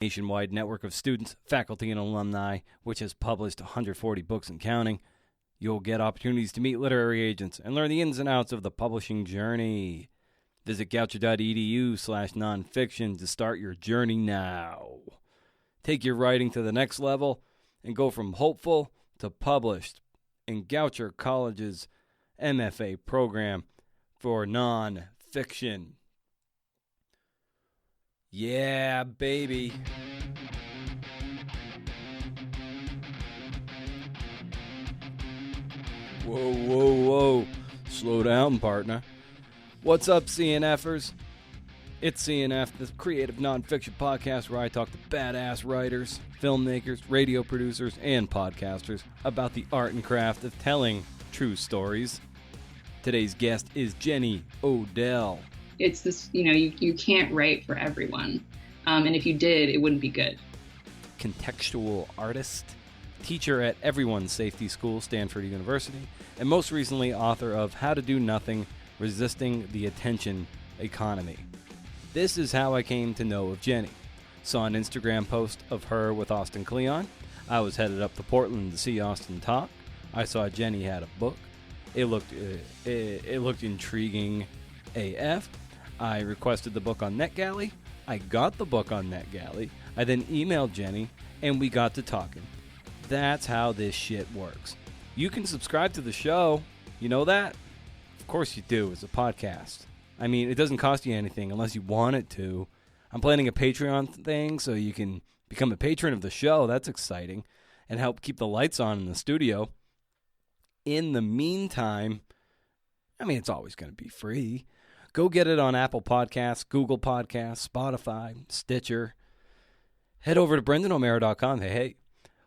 nationwide network of students, faculty, and alumni, which has published 140 books and counting. You'll get opportunities to meet literary agents and learn the ins and outs of the publishing journey. Visit goucher.edu/nonfiction to start your journey now. Take your writing to the next level and go from hopeful to published in Goucher College's MFA program for nonfiction. Yeah, baby. Whoa. Slow down, partner. What's up, CNFers? It's CNF, the creative nonfiction podcast where I talk to badass writers, filmmakers, radio producers, and podcasters about the art and craft of telling true stories. Today's guest is Jenny Odell. It's this, you can't write for everyone. And if you did, it wouldn't be good. Contextual artist, teacher at Everyone's Safety School, Stanford University, and most recently author of How to Do Nothing, Resisting the Attention Economy. This is how I came to know of Jenny. Saw an Instagram post of her with Austin Kleon. I was headed up to Portland to see Austin talk. I saw Jenny had a book. It looked intriguing AF. I requested the book on NetGalley. I got the book on NetGalley. I then emailed Jenny, and we got to talking. That's how this shit works. You can subscribe to the show. You know that? Of course you do. It's a podcast. I mean, it doesn't cost you anything unless you want it to. I'm planning a Patreon thing so you can become a patron of the show. That's exciting. And help keep the lights on in the studio. In the meantime, it's always going to be free. Go get it on Apple Podcasts, Google Podcasts, Spotify, Stitcher. Head over to BrendanO'Mara.com. Hey.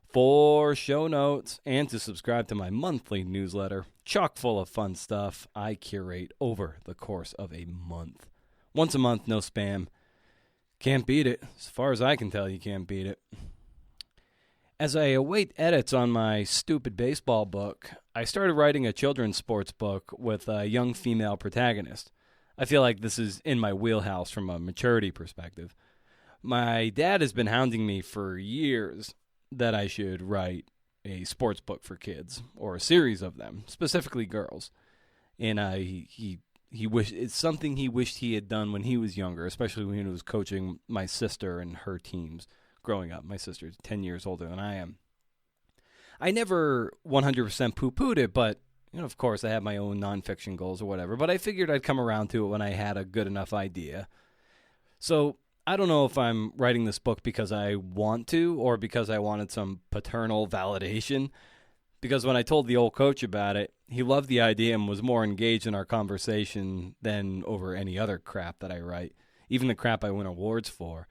For show notes and to subscribe to my monthly newsletter, chock full of fun stuff I curate over the course of a month. Once a month, no spam. Can't beat it. As far as I can tell, you can't beat it. As I await edits on my stupid baseball book, I started writing a children's sports book with a young female protagonist. I feel like this is in my wheelhouse from a maturity perspective. My dad has been hounding me for years that I should write a sports book for kids, or a series of them, specifically girls. And he wished it's something he wished he had done when he was younger, especially when he was coaching my sister and her teams growing up. My sister's 10 years older than I am. I never 100% poo-pooed it, but of course I have my own nonfiction goals or whatever, but I figured I'd come around to it when I had a good enough idea. So I don't know if I'm writing this book because I want to or because I wanted some paternal validation. Because when I told the old coach about it, he loved the idea and was more engaged in our conversation than over any other crap that I write, even the crap I win awards for.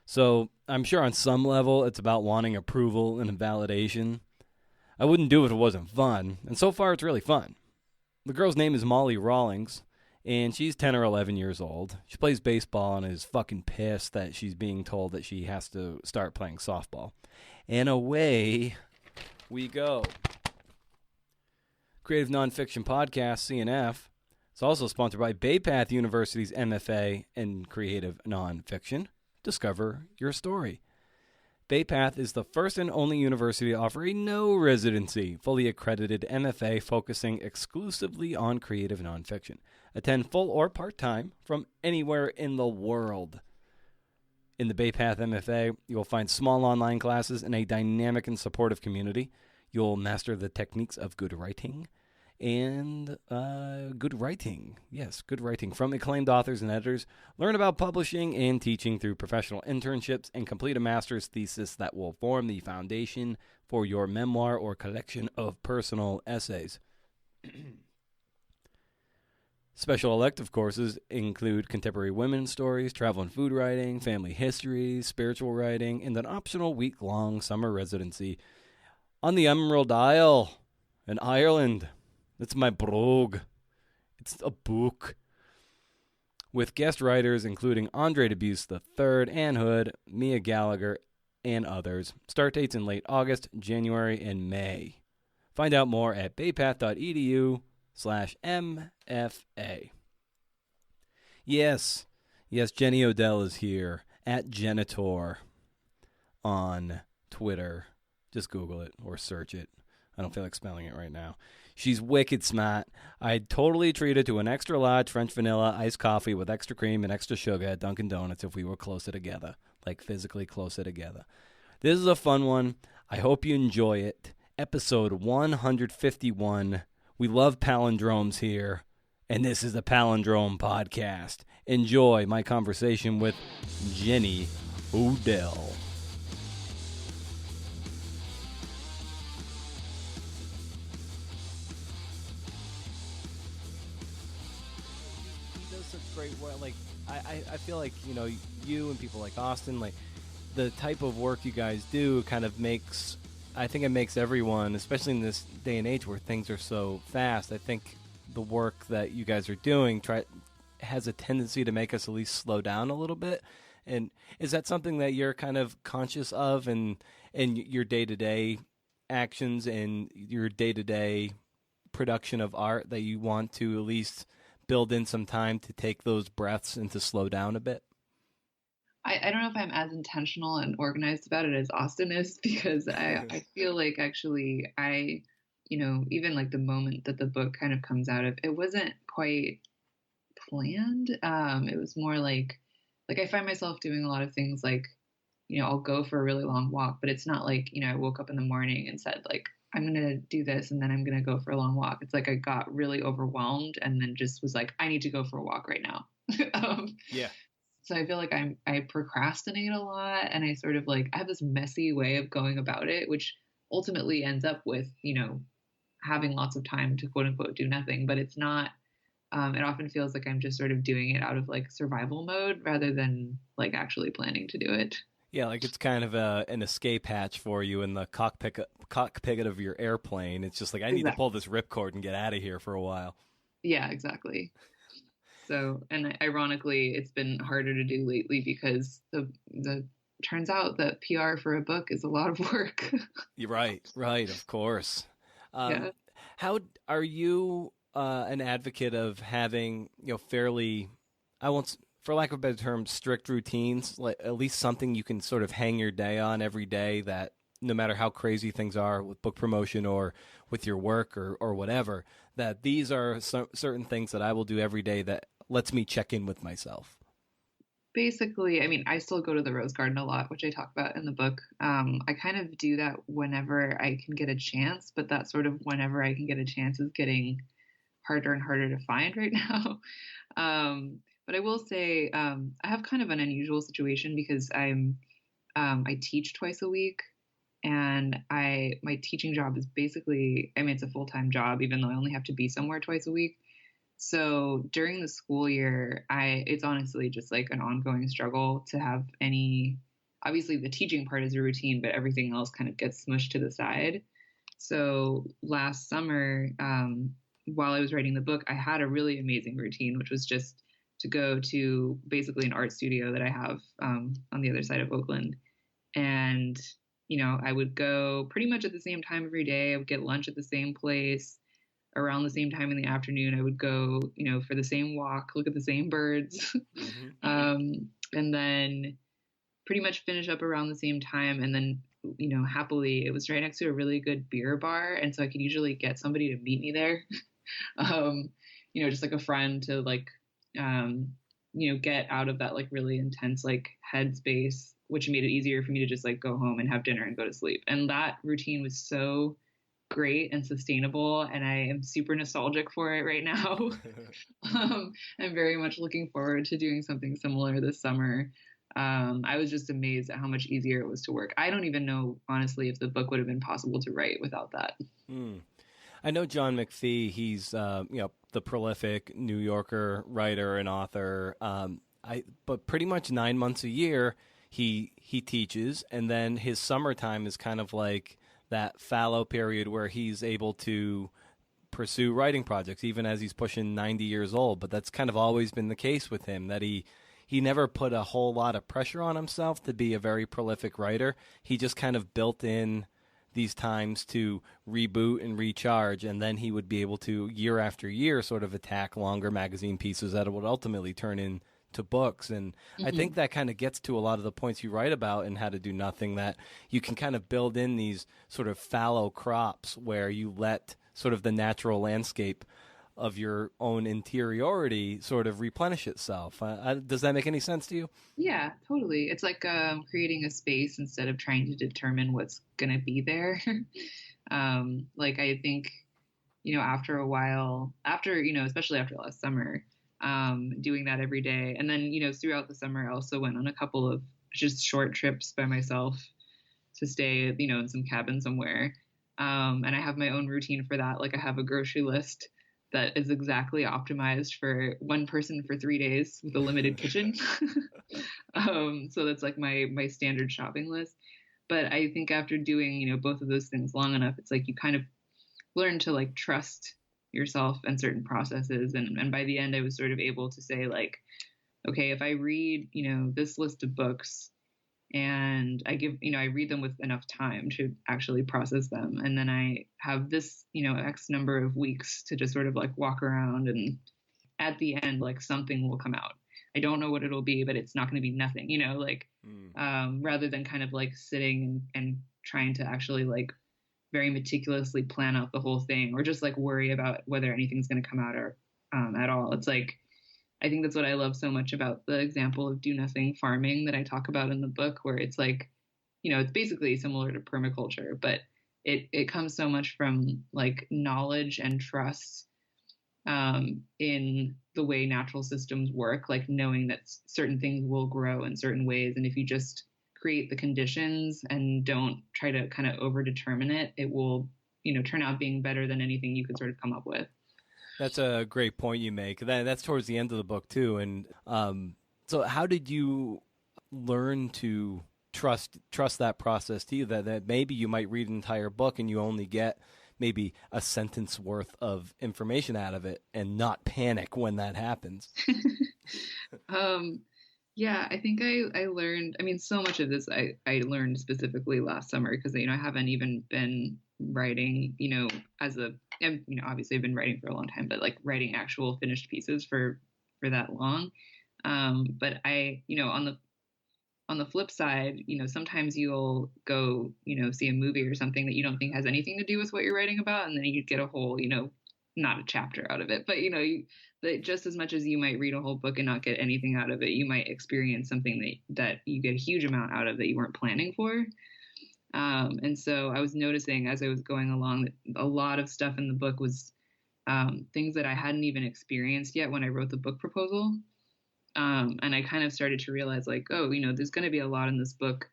So I'm sure on some level it's about wanting approval and validation. I wouldn't do it if it wasn't fun, and so far it's really fun. The girl's name is Molly Rawlings. And she's 10 or 11 years old. She plays baseball and is fucking pissed that she's being told that she has to start playing softball. And away we go. Creative Nonfiction Podcast, CNF. It's also sponsored by Bay Path University's MFA in Creative Nonfiction. Discover your story. Bay Path is the first and only university to offer a no-residency, fully accredited MFA focusing exclusively on creative nonfiction. Attend full or part-time from anywhere in the world. In the Bay Path MFA, you'll find small online classes in a dynamic and supportive community. You'll master the techniques of good writing and good writing from acclaimed authors and editors. Learn about publishing and teaching through professional internships and complete a master's thesis that will form the foundation for your memoir or collection of personal essays. Special elective courses include contemporary women's stories, travel and food writing, family history, spiritual writing, and an optional week-long summer residency on the Emerald Isle in Ireland. It's my brogue. It's a book. With guest writers including Andre Dubus III, Ann Hood, Mia Gallagher, and others. Start dates in late August, January, and May. Find out more at baypath.edu/MFA. Yes, Jenny Odell is here at Genitor. on Twitter. Just Google it or search it. I don't feel like spelling it right now. She's wicked smart. I'd totally treat her to an extra large French vanilla iced coffee with extra cream and extra sugar at Dunkin' Donuts if we were closer together, like physically closer together. This is a fun one. I hope you enjoy it. Episode 151. We love palindromes here, and this is the Palindrome Podcast. Enjoy my conversation with Jenny Odell. He does such great work. Like I feel like, you know, you and people like Austin, like the type of work you guys do kind of makes, I think it makes everyone, especially in this day and age where things are so fast, I think the work that you guys are doing has a tendency to make us at least slow down a little bit. And is that something that you're kind of conscious of in your day-to-day actions and your day-to-day production of art, that you want to at least build in some time to take those breaths and to slow down a bit? I don't know if I'm as intentional and organized about it as Austin is, because I feel like actually even like the moment that the book kind of comes out of, it wasn't quite planned. It was more like I find myself doing a lot of things like, I'll go for a really long walk, but it's not like, I woke up in the morning and said like, I'm going to do this and then I'm going to go for a long walk. It's like I got really overwhelmed and then just was like, I need to go for a walk right now. Yeah. So I feel like I procrastinate a lot, and I sort of like, I have this messy way of going about it, which ultimately ends up with, having lots of time to quote unquote do nothing, but it's not, it often feels like I'm just sort of doing it out of like survival mode rather than like actually planning to do it. Yeah, like it's kind of an escape hatch for you in the cockpit of your airplane. It's just like, I need to pull this ripcord and get out of here for a while. Yeah, exactly. So, and ironically, it's been harder to do lately because the turns out that PR for a book is a lot of work. You're right, of course. Yeah. How are you an advocate of having, fairly, I won't, for lack of a better term, strict routines, like at least something you can sort of hang your day on every day, that no matter how crazy things are with book promotion or with your work or whatever, that these are certain things that I will do every day that lets me check in with myself? Basically, I mean, I still go to the Rose Garden a lot, which I talk about in the book. I kind of do that whenever I can get a chance, but that sort of whenever I can get a chance is getting harder and harder to find right now. But I will say I have kind of an unusual situation because I teach twice a week, and my teaching job is basically, I mean, it's a full-time job, even though I only have to be somewhere twice a week. So during the school year, it's honestly just like an ongoing struggle to have obviously the teaching part is a routine, but everything else kind of gets smushed to the side. So last summer, while I was writing the book, I had a really amazing routine, which was just to go to basically an art studio that I have on the other side of Oakland. And, I would go pretty much at the same time every day. I would get lunch at the same place. Around the same time in the afternoon, I would go, for the same walk, look at the same birds, and then pretty much finish up around the same time. And then, happily, it was right next to a really good beer bar. And so I could usually get somebody to meet me there, just like a friend to like, get out of that like really intense like headspace, which made it easier for me to just like go home and have dinner and go to sleep. And that routine was so great and sustainable, and I am super nostalgic for it right now. I'm very much looking forward to doing something similar this summer. I was just amazed at how much easier it was to work. I don't even know, honestly, if the book would have been possible to write without that. I know John McPhee. He's the prolific New Yorker writer and author. But pretty much 9 months a year he teaches, and then his summertime is kind of like that fallow period where he's able to pursue writing projects even as he's pushing 90 years old. But that's kind of always been the case with him, that he never put a whole lot of pressure on himself to be a very prolific writer. He just kind of built in these times to reboot and recharge, and then he would be able to, year after year, sort of attack longer magazine pieces that would ultimately turn into to books. And I Mm-hmm. think that kind of gets to a lot of the points you write about in How to Do Nothing, that you can kind of build in these sort of fallow crops where you let sort of the natural landscape of your own interiority sort of replenish itself. Does that make any sense to you? Yeah, totally. It's like creating a space instead of trying to determine what's going to be there. Like I think, after a while, after, especially after last summer, doing that every day. And then, throughout the summer, I also went on a couple of just short trips by myself to stay, in some cabin somewhere. And I have my own routine for that. Like I have a grocery list that is exactly optimized for one person for 3 days with a limited kitchen. So that's like my standard shopping list. But I think after doing, both of those things long enough, it's like you kind of learn to like trust yourself and certain processes. And by the end, I was sort of able to say like, okay, if I read, this list of books and I read them with enough time to actually process them. And then I have this, X number of weeks to just sort of like walk around, and at the end, like something will come out. I don't know what it'll be, but it's not going to be nothing, rather than kind of like sitting and trying to actually like very meticulously plan out the whole thing, or just like worry about whether anything's going to come out or at all. It's like, I think that's what I love so much about the example of do nothing farming that I talk about in the book, where it's like, it's basically similar to permaculture, but it comes so much from like knowledge and trust in the way natural systems work, like knowing that certain things will grow in certain ways. And if you just create the conditions and don't try to kind of over determine it, it will, turn out being better than anything you could sort of come up with. That's a great point you make. That's towards the end of the book too. And so, how did you learn to trust that process to you? That maybe you might read an entire book and you only get maybe a sentence worth of information out of it, and not panic when that happens. Yeah, I think I learned. I mean, so much of this I learned specifically last summer because I haven't even been writing, as a, and obviously I've been writing for a long time, but like writing actual finished pieces for that long. But I, on the flip side, sometimes you'll go, see a movie or something that you don't think has anything to do with what you're writing about, and then you get a whole, not a chapter out of it, but that just as much as you might read a whole book and not get anything out of it, you might experience something that you get a huge amount out of that you weren't planning for. And so I was noticing as I was going along that a lot of stuff in the book was things that I hadn't even experienced yet when I wrote the book proposal. And I kind of started to realize like, oh, there's going to be a lot in this book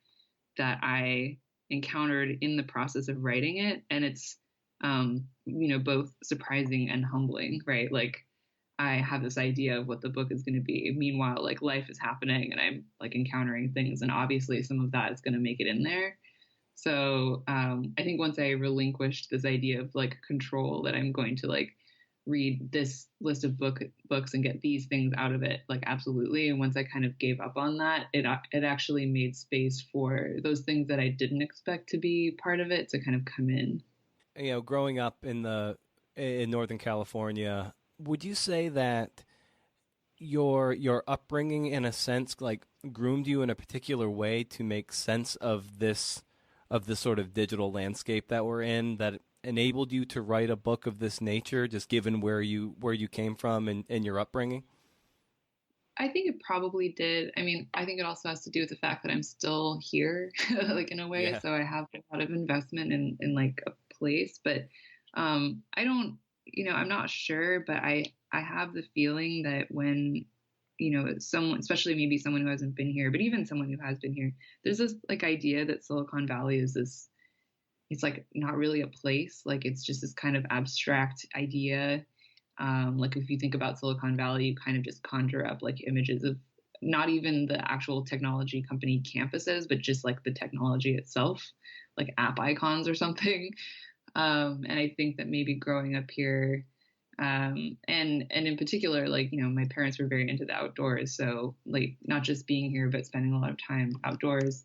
that I encountered in the process of writing it. And it's, both surprising and humbling, right? Like I have this idea of what the book is going to be. Meanwhile, like life is happening and I'm like encountering things, and obviously some of that is going to make it in there. So I think once I relinquished this idea of like control, that I'm going to like read this list of books and get these things out of it, like absolutely. And once I kind of gave up on that, it actually made space for those things that I didn't expect to be part of it to kind of come in. Growing up in Northern California, would you say that your upbringing, in a sense, like groomed you in a particular way to make sense of this sort of digital landscape that we're in, that enabled you to write a book of this nature, just given where you came from and your upbringing? I think it probably did. I mean, I think it also has to do with the fact that I'm still here, like in a way. Yeah. So I have a lot of investment in like a place, but I don't, I'm not sure, but I have the feeling that when, someone, especially maybe someone who hasn't been here, but even someone who has been here, there's this like idea that Silicon Valley is this, it's like not really a place. Like it's just this kind of abstract idea. Like if you think about Silicon Valley, you kind of just conjure up like images of not even the actual technology company campuses, but just like the technology itself, like app icons or something. And I think that maybe growing up here, and in particular, like, my parents were very into the outdoors. So like not just being here, but spending a lot of time outdoors.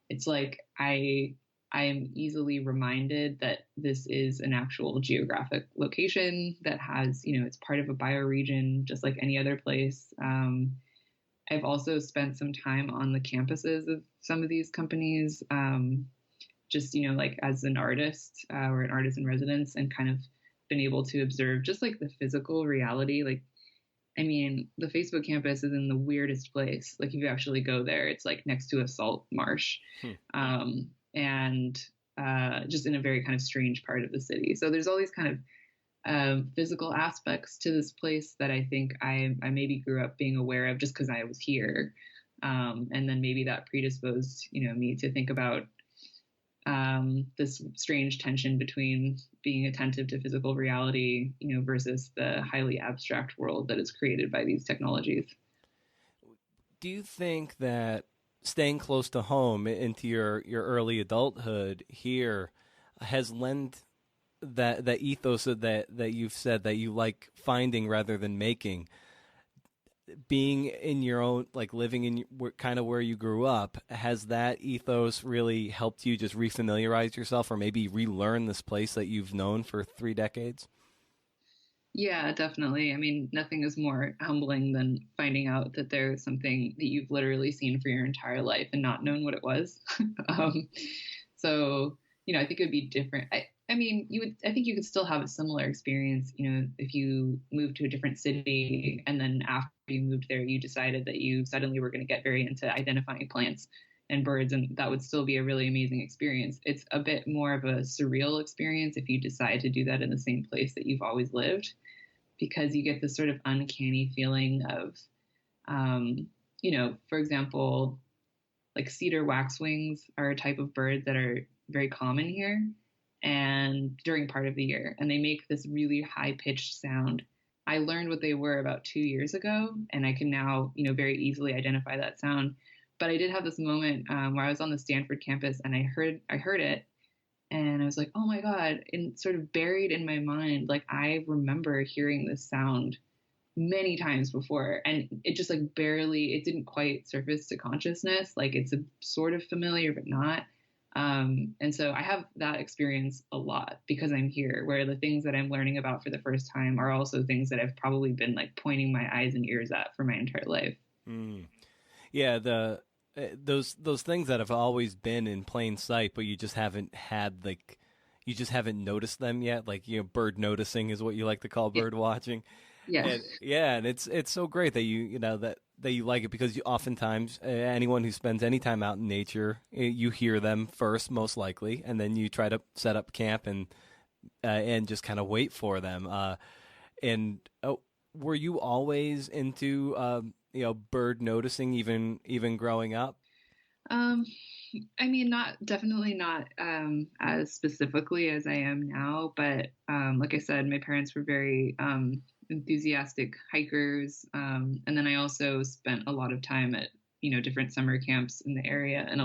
It's like I am easily reminded that this is an actual geographic location that has, it's part of a bioregion, just like any other place. I've also spent some time on the campuses of some of these companies, just, like as an artist or an artist in residence, and kind of been able to observe just like the physical reality. Like, I mean, the Facebook campus is in the weirdest place. Like, if you actually go there, it's like next to a salt marsh. And just in a very kind of strange part of the city. So there's all these kind of physical aspects to this place that I think I maybe grew up being aware of just because I was here. And then maybe that predisposed, me to think about this strange tension between being attentive to physical reality, versus the highly abstract world that is created by these technologies. Do you think that staying close to home into your early adulthood here has lent that ethos that you've said that you like finding rather than making, being in your own, like living in kind of where you grew up, has that ethos really helped you just refamiliarize yourself or maybe relearn this place that you've known for 3 decades? Yeah, definitely. I mean, nothing is more humbling than finding out that there's something that you've literally seen for your entire life and not known what it was. um, so, I think it would be different. I mean, I think you could still have a similar experience, if you moved to a different city and then after you moved there, you decided that you suddenly were going to get very into identifying plants and birds, and that would still be a really amazing experience. It's a bit more of a surreal experience if you decide to do that in the same place that you've always lived, because you get this sort of uncanny feeling of, for example, like cedar waxwings are a type of bird that are very common here and during part of the year, and they make this really high pitched sound. I learned what they were about 2 years ago, and I can now, very easily identify that sound. But I did have this moment where I was on the Stanford campus and I heard it, and I was like, oh my God, and sort of buried in my mind, like I remember hearing this sound many times before, and it just like it didn't quite surface to consciousness. Like it's a sort of familiar, but not. And so I have that experience a lot because I'm here, where the things that I'm learning about for the first time are also things that I've probably been like pointing my eyes and ears at for my entire life. Yeah, those things that have always been in plain sight, but you just haven't you just haven't noticed them yet. Like, bird noticing is what you like to call bird watching. Yeah. And it's so great that that you like it, because oftentimes anyone who spends any time out in nature, you hear them first, most likely, and then you try to set up camp and just kind of wait for them. Were you always into bird noticing even growing up? I mean, definitely not as specifically as I am now, but like I said, my parents were very enthusiastic hikers, and then I also spent a lot of time at different summer camps in the area, and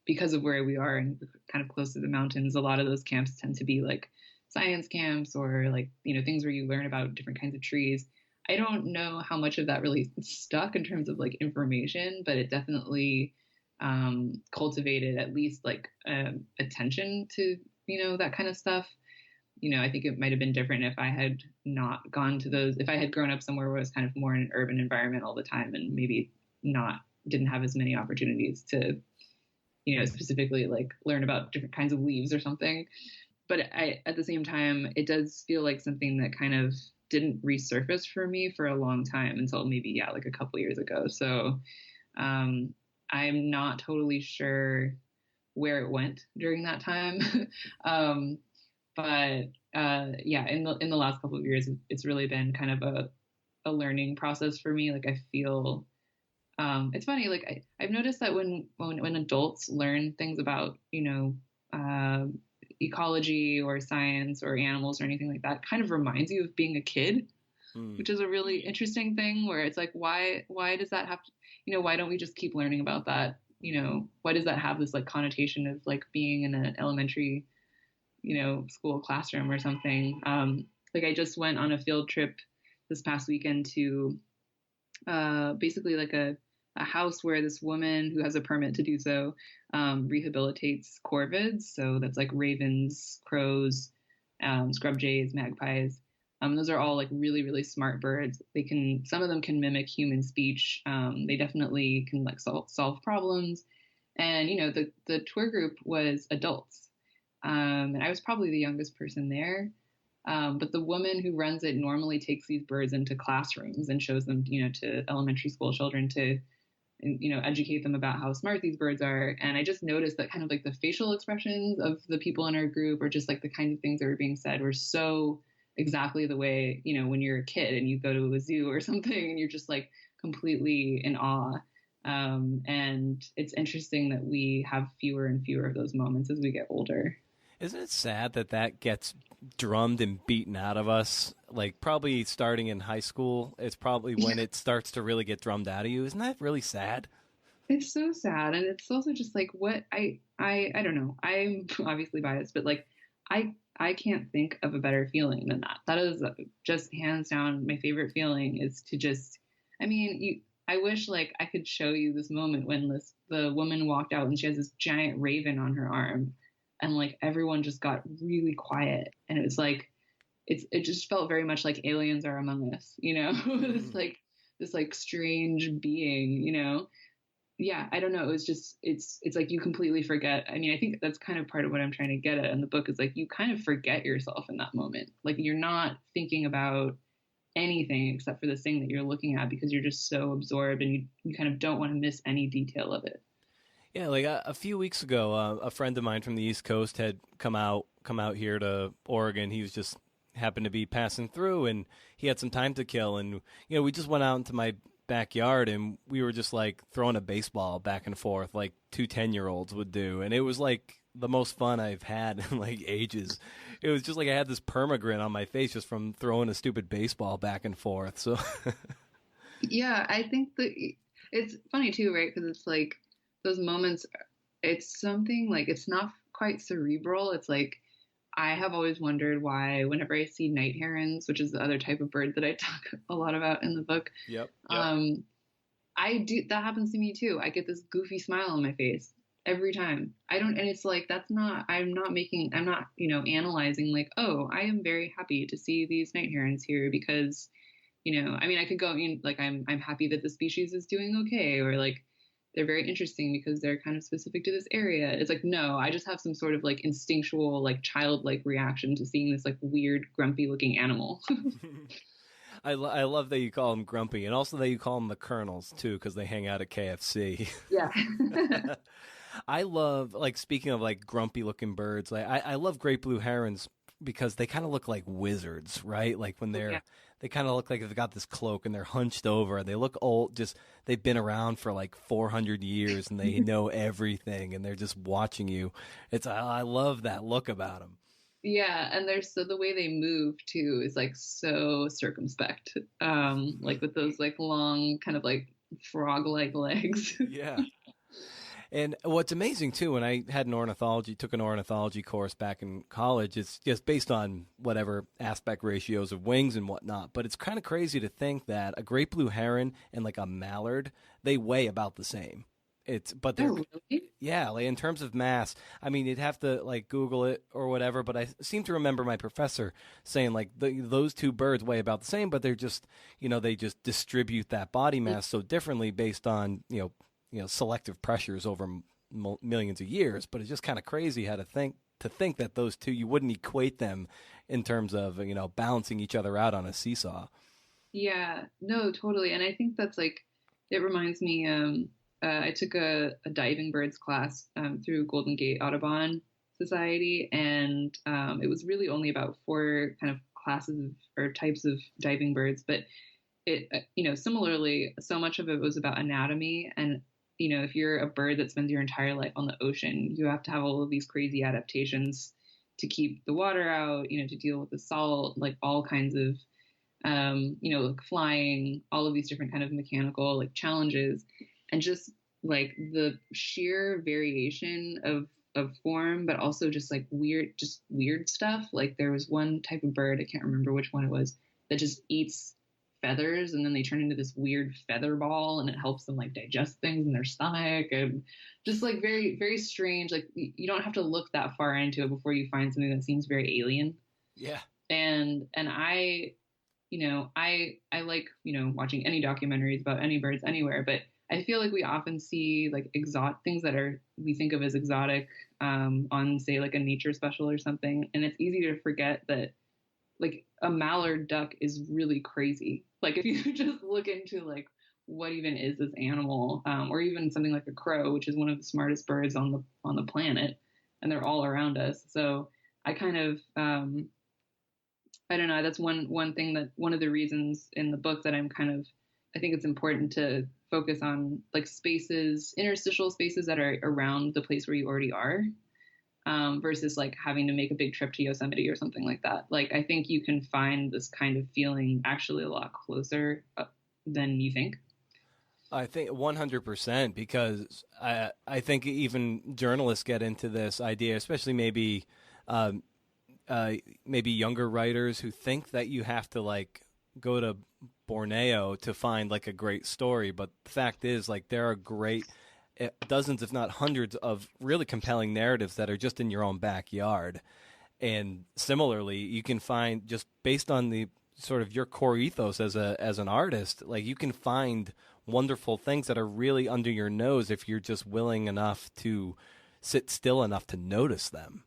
because of where we are and kind of close to the mountains, a lot of those camps tend to be like science camps or like things where you learn about different kinds of trees. I don't know how much of that really stuck in terms of like information, but it definitely cultivated at least like attention to that kind of stuff. I think it might have been different if I had not gone to those, if I had grown up somewhere where it was kind of more in an urban environment all the time and maybe didn't have as many opportunities to, specifically like learn about different kinds of leaves or something. But at the same time, it does feel like something that kind of didn't resurface for me for a long time until maybe, like a couple years ago. So I'm not totally sure where it went during that time. But in the last couple of years, it's really been kind of a learning process for me. Like I feel, it's funny. Like I've noticed that when adults learn things about ecology or science or animals or anything like that, kind of reminds you of being a kid, which is a really interesting thing. Where it's like, why does that have to, why don't we just keep learning about that? Why does that have this like connotation of like being in an elementary school classroom or something. Like I just went on a field trip this past weekend to basically like a house where this woman who has a permit to do so rehabilitates corvids. So that's like ravens, crows, scrub jays, magpies. Those are all like really, really smart birds. Some of them can mimic human speech. They definitely can like solve problems. And, the tour group was adults. And I was probably the youngest person there. But the woman who runs it normally takes these birds into classrooms and shows them, to elementary school children to, educate them about how smart these birds are. And I just noticed that kind of like the facial expressions of the people in our group, or just like the kinds of things that were being said, were so exactly the way, when you're a kid and you go to a zoo or something and you're just like completely in awe. And it's interesting that we have fewer and fewer of those moments as we get older. Isn't it sad that that gets drummed and beaten out of us? Like probably starting in high school, it's probably when it starts to really get drummed out of you. Isn't that really sad? It's so sad. And it's also just like what I don't know. I'm obviously biased, but like I can't think of a better feeling than that. That is just hands down my favorite feeling, is to just, I wish like I could show you this moment when the woman walked out and she has this giant raven on her arm, and like everyone just got really quiet, and it was like it just felt very much like aliens are among us, It's like this like strange being, Yeah, I don't know. It was just it's like you completely forget. I think that's kind of part of what I'm trying to get at in the book, is like you kind of forget yourself in that moment. Like you're not thinking about anything except for this thing that you're looking at, because you're just so absorbed, and you kind of don't want to miss any detail of it. Yeah, like a few weeks ago, a friend of mine from the East Coast had come out here to Oregon. He was just happened to be passing through, and he had some time to kill. And we just went out into my backyard, and we were just like throwing a baseball back and forth like 2 10-year-olds would do, and it was like the most fun I've had in like ages. It was just like I had this permagrin on my face just from throwing a stupid baseball back and forth. So yeah, I think that it's funny too, right? Because it's like those moments, it's something like, it's not quite cerebral. It's like, I have always wondered why whenever I see night herons, which is the other type of bird that I talk a lot about in the book. Yep. That happens to me too. I get this goofy smile on my face every time. And it's like, I'm not, analyzing like, oh, I am very happy to see these night herons here because, I could go, like, I'm happy that the species is doing okay, or like, they're very interesting because they're kind of specific to this area. It's like, no, I just have some sort of like instinctual, like childlike reaction to seeing this like weird, grumpy looking animal. I love that you call them grumpy, and also that you call them the Colonels too, because they hang out at KFC. Yeah. I love, like, speaking of like grumpy looking birds, like I love great blue herons because they kind of look like wizards, right? Like when they kind of look like they've got this cloak and they're hunched over. They look old, just they've been around for like 400 years and they know everything and they're just watching you. I love that look about them. Yeah, and the way they move too is like so circumspect, like with those like long kind of like frog-like legs. Yeah. And what's amazing too, when I had took an ornithology course back in college, it's just based on whatever aspect ratios of wings and whatnot. But it's kind of crazy to think that a great blue heron and like a mallard, they weigh about the same. Really? Yeah, like in terms of mass. You'd have to like Google it or whatever. But I seem to remember my professor saying like those two birds weigh about the same, but they're just they just distribute that body mass so differently based on selective pressures over millions of years. But it's just kind of crazy how to think that those two, you wouldn't equate them in terms of balancing each other out on a seesaw. Yeah, no, totally. And I think that's like, it reminds me, I took a diving birds class through Golden Gate Audubon Society, and it was really only about 4 kind of classes or types of diving birds, but it, similarly, so much of it was about anatomy. And if you're a bird that spends your entire life on the ocean, you have to have all of these crazy adaptations to keep the water out, to deal with the salt, like all kinds of, like flying, all of these different kind of mechanical like challenges, and just like the sheer variation of form, but also just like weird stuff. Like there was one type of bird, I can't remember which one it was, that just eats feathers and then they turn into this weird feather ball and it helps them like digest things in their stomach, and just like very, very strange. Like you don't have to look that far into it before you find something that seems very alien. Yeah. And I like, watching any documentaries about any birds anywhere, but I feel like we often see like exotic things that are we think of as exotic on, say, like a nature special or something, and it's easy to forget that like a mallard duck is really crazy. Like if you just look into like what even is this animal, or even something like a crow, which is one of the smartest birds on the planet, and they're all around us. So I kind of I don't know. That's one thing that one of the reasons in the book that I think it's important to focus on like spaces, interstitial spaces that are around the place where you already are, versus like having to make a big trip to Yosemite or something like that. Like I think you can find this kind of feeling actually a lot closer than you think. I think 100% because I think even journalists get into this idea, especially um, maybe younger writers who think that you have to like go to Borneo to find like a great story. But the fact is, like, there are great dozens, if not hundreds, of really compelling narratives that are just in your own backyard. And similarly, you can find just based on the sort of your core ethos as an artist, like you can find wonderful things that are really under your nose if you're just willing enough to sit still enough to notice them.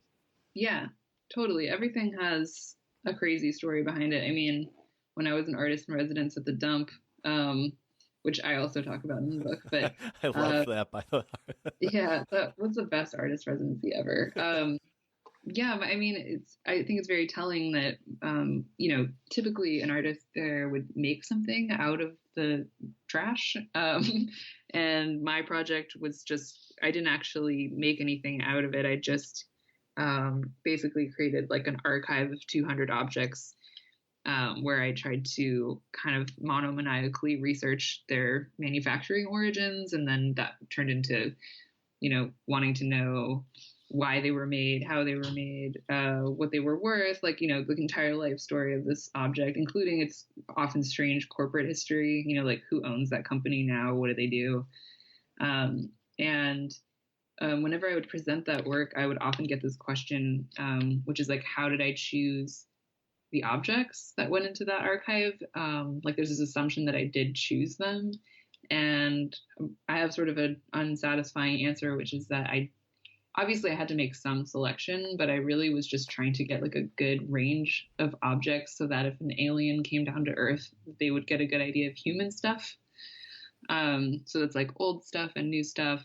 Yeah, totally. Everything has a crazy story behind it. I mean, when I was an artist in residence at the dump, which I also talk about in the book, but I love that, by the way. yeah, that was the best artist residency ever. Yeah, I mean, I think it's very telling that, typically an artist there would make something out of the trash. And my project was just, I didn't actually make anything out of it. I just basically created like an archive of 200 objects, where I tried to kind of monomaniacally research their manufacturing origins. And then that turned into, wanting to know why they were made, how they were made, what they were worth, like, the entire life story of this object, including its often strange corporate history, like who owns that company now, what do they do? And whenever I would present that work, I would often get this question, which is like, how did I choose the objects that went into that archive? Like there's this assumption that I did choose them. And I have sort of an unsatisfying answer, which is that obviously I had to make some selection, but I really was just trying to get like a good range of objects so that if an alien came down to Earth, they would get a good idea of human stuff. So that's like old stuff and new stuff,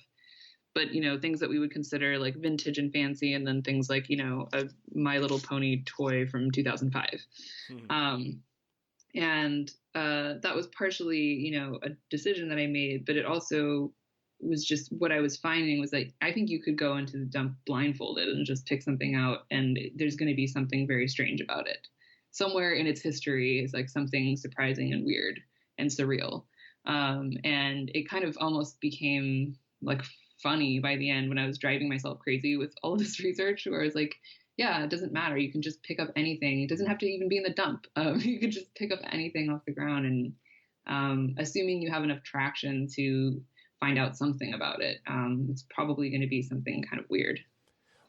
but things that we would consider like vintage and fancy, and then things like a My Little Pony toy from 2005. And that was partially a decision that I made, but it also was just what I was finding was that I think you could go into the dump blindfolded and just pick something out, and there's going to be something very strange about it. Somewhere in its history is like something surprising and weird and surreal. And it kind of almost became like funny by the end when I was driving myself crazy with all of this research, where I was like, yeah, it doesn't matter. You can just pick up anything. It doesn't have to even be in the dump. You could just pick up anything off the ground, and assuming you have enough traction to find out something about it, it's probably going to be something kind of weird.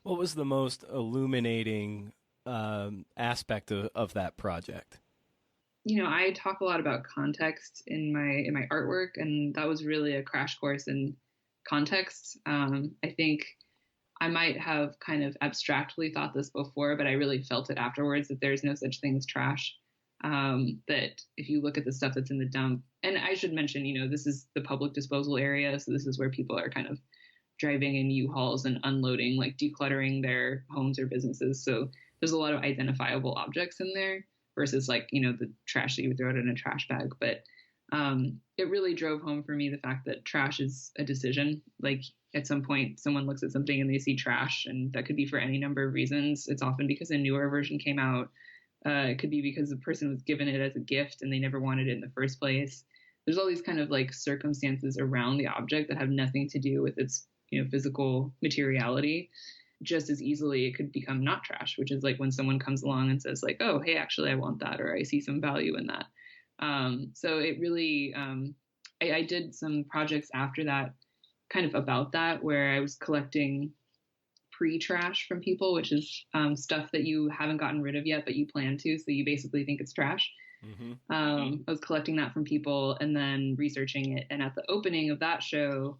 What was the most illuminating aspect of that project? I talk a lot about context in my artwork, and that was really a crash course in context. I think I might have kind of abstractly thought this before, but I really felt it afterwards that there's no such thing as trash. That if you look at the stuff that's in the dump, and I should mention, this is the public disposal area, so this is where people are kind of driving in U-Hauls and unloading, like decluttering their homes or businesses. So there's a lot of identifiable objects in there versus like, the trash that you would throw out in a trash bag. But it really drove home for me the fact that trash is a decision. Like at some point, someone looks at something and they see trash, and that could be for any number of reasons. It's often because a newer version came out. It could be because the person was given it as a gift and they never wanted it in the first place. There's all these kind of like circumstances around the object that have nothing to do with its, physical materiality. Just as easily, it could become not trash, which is like when someone comes along and says like, oh, hey, actually, I want that, or I see some value in that. So it really, I did some projects after that kind of about that, where I was collecting pre-trash from people, which is stuff that you haven't gotten rid of yet, but you plan to. So you basically think it's trash. Mm-hmm. I was collecting that from people and then researching it. And at the opening of that show,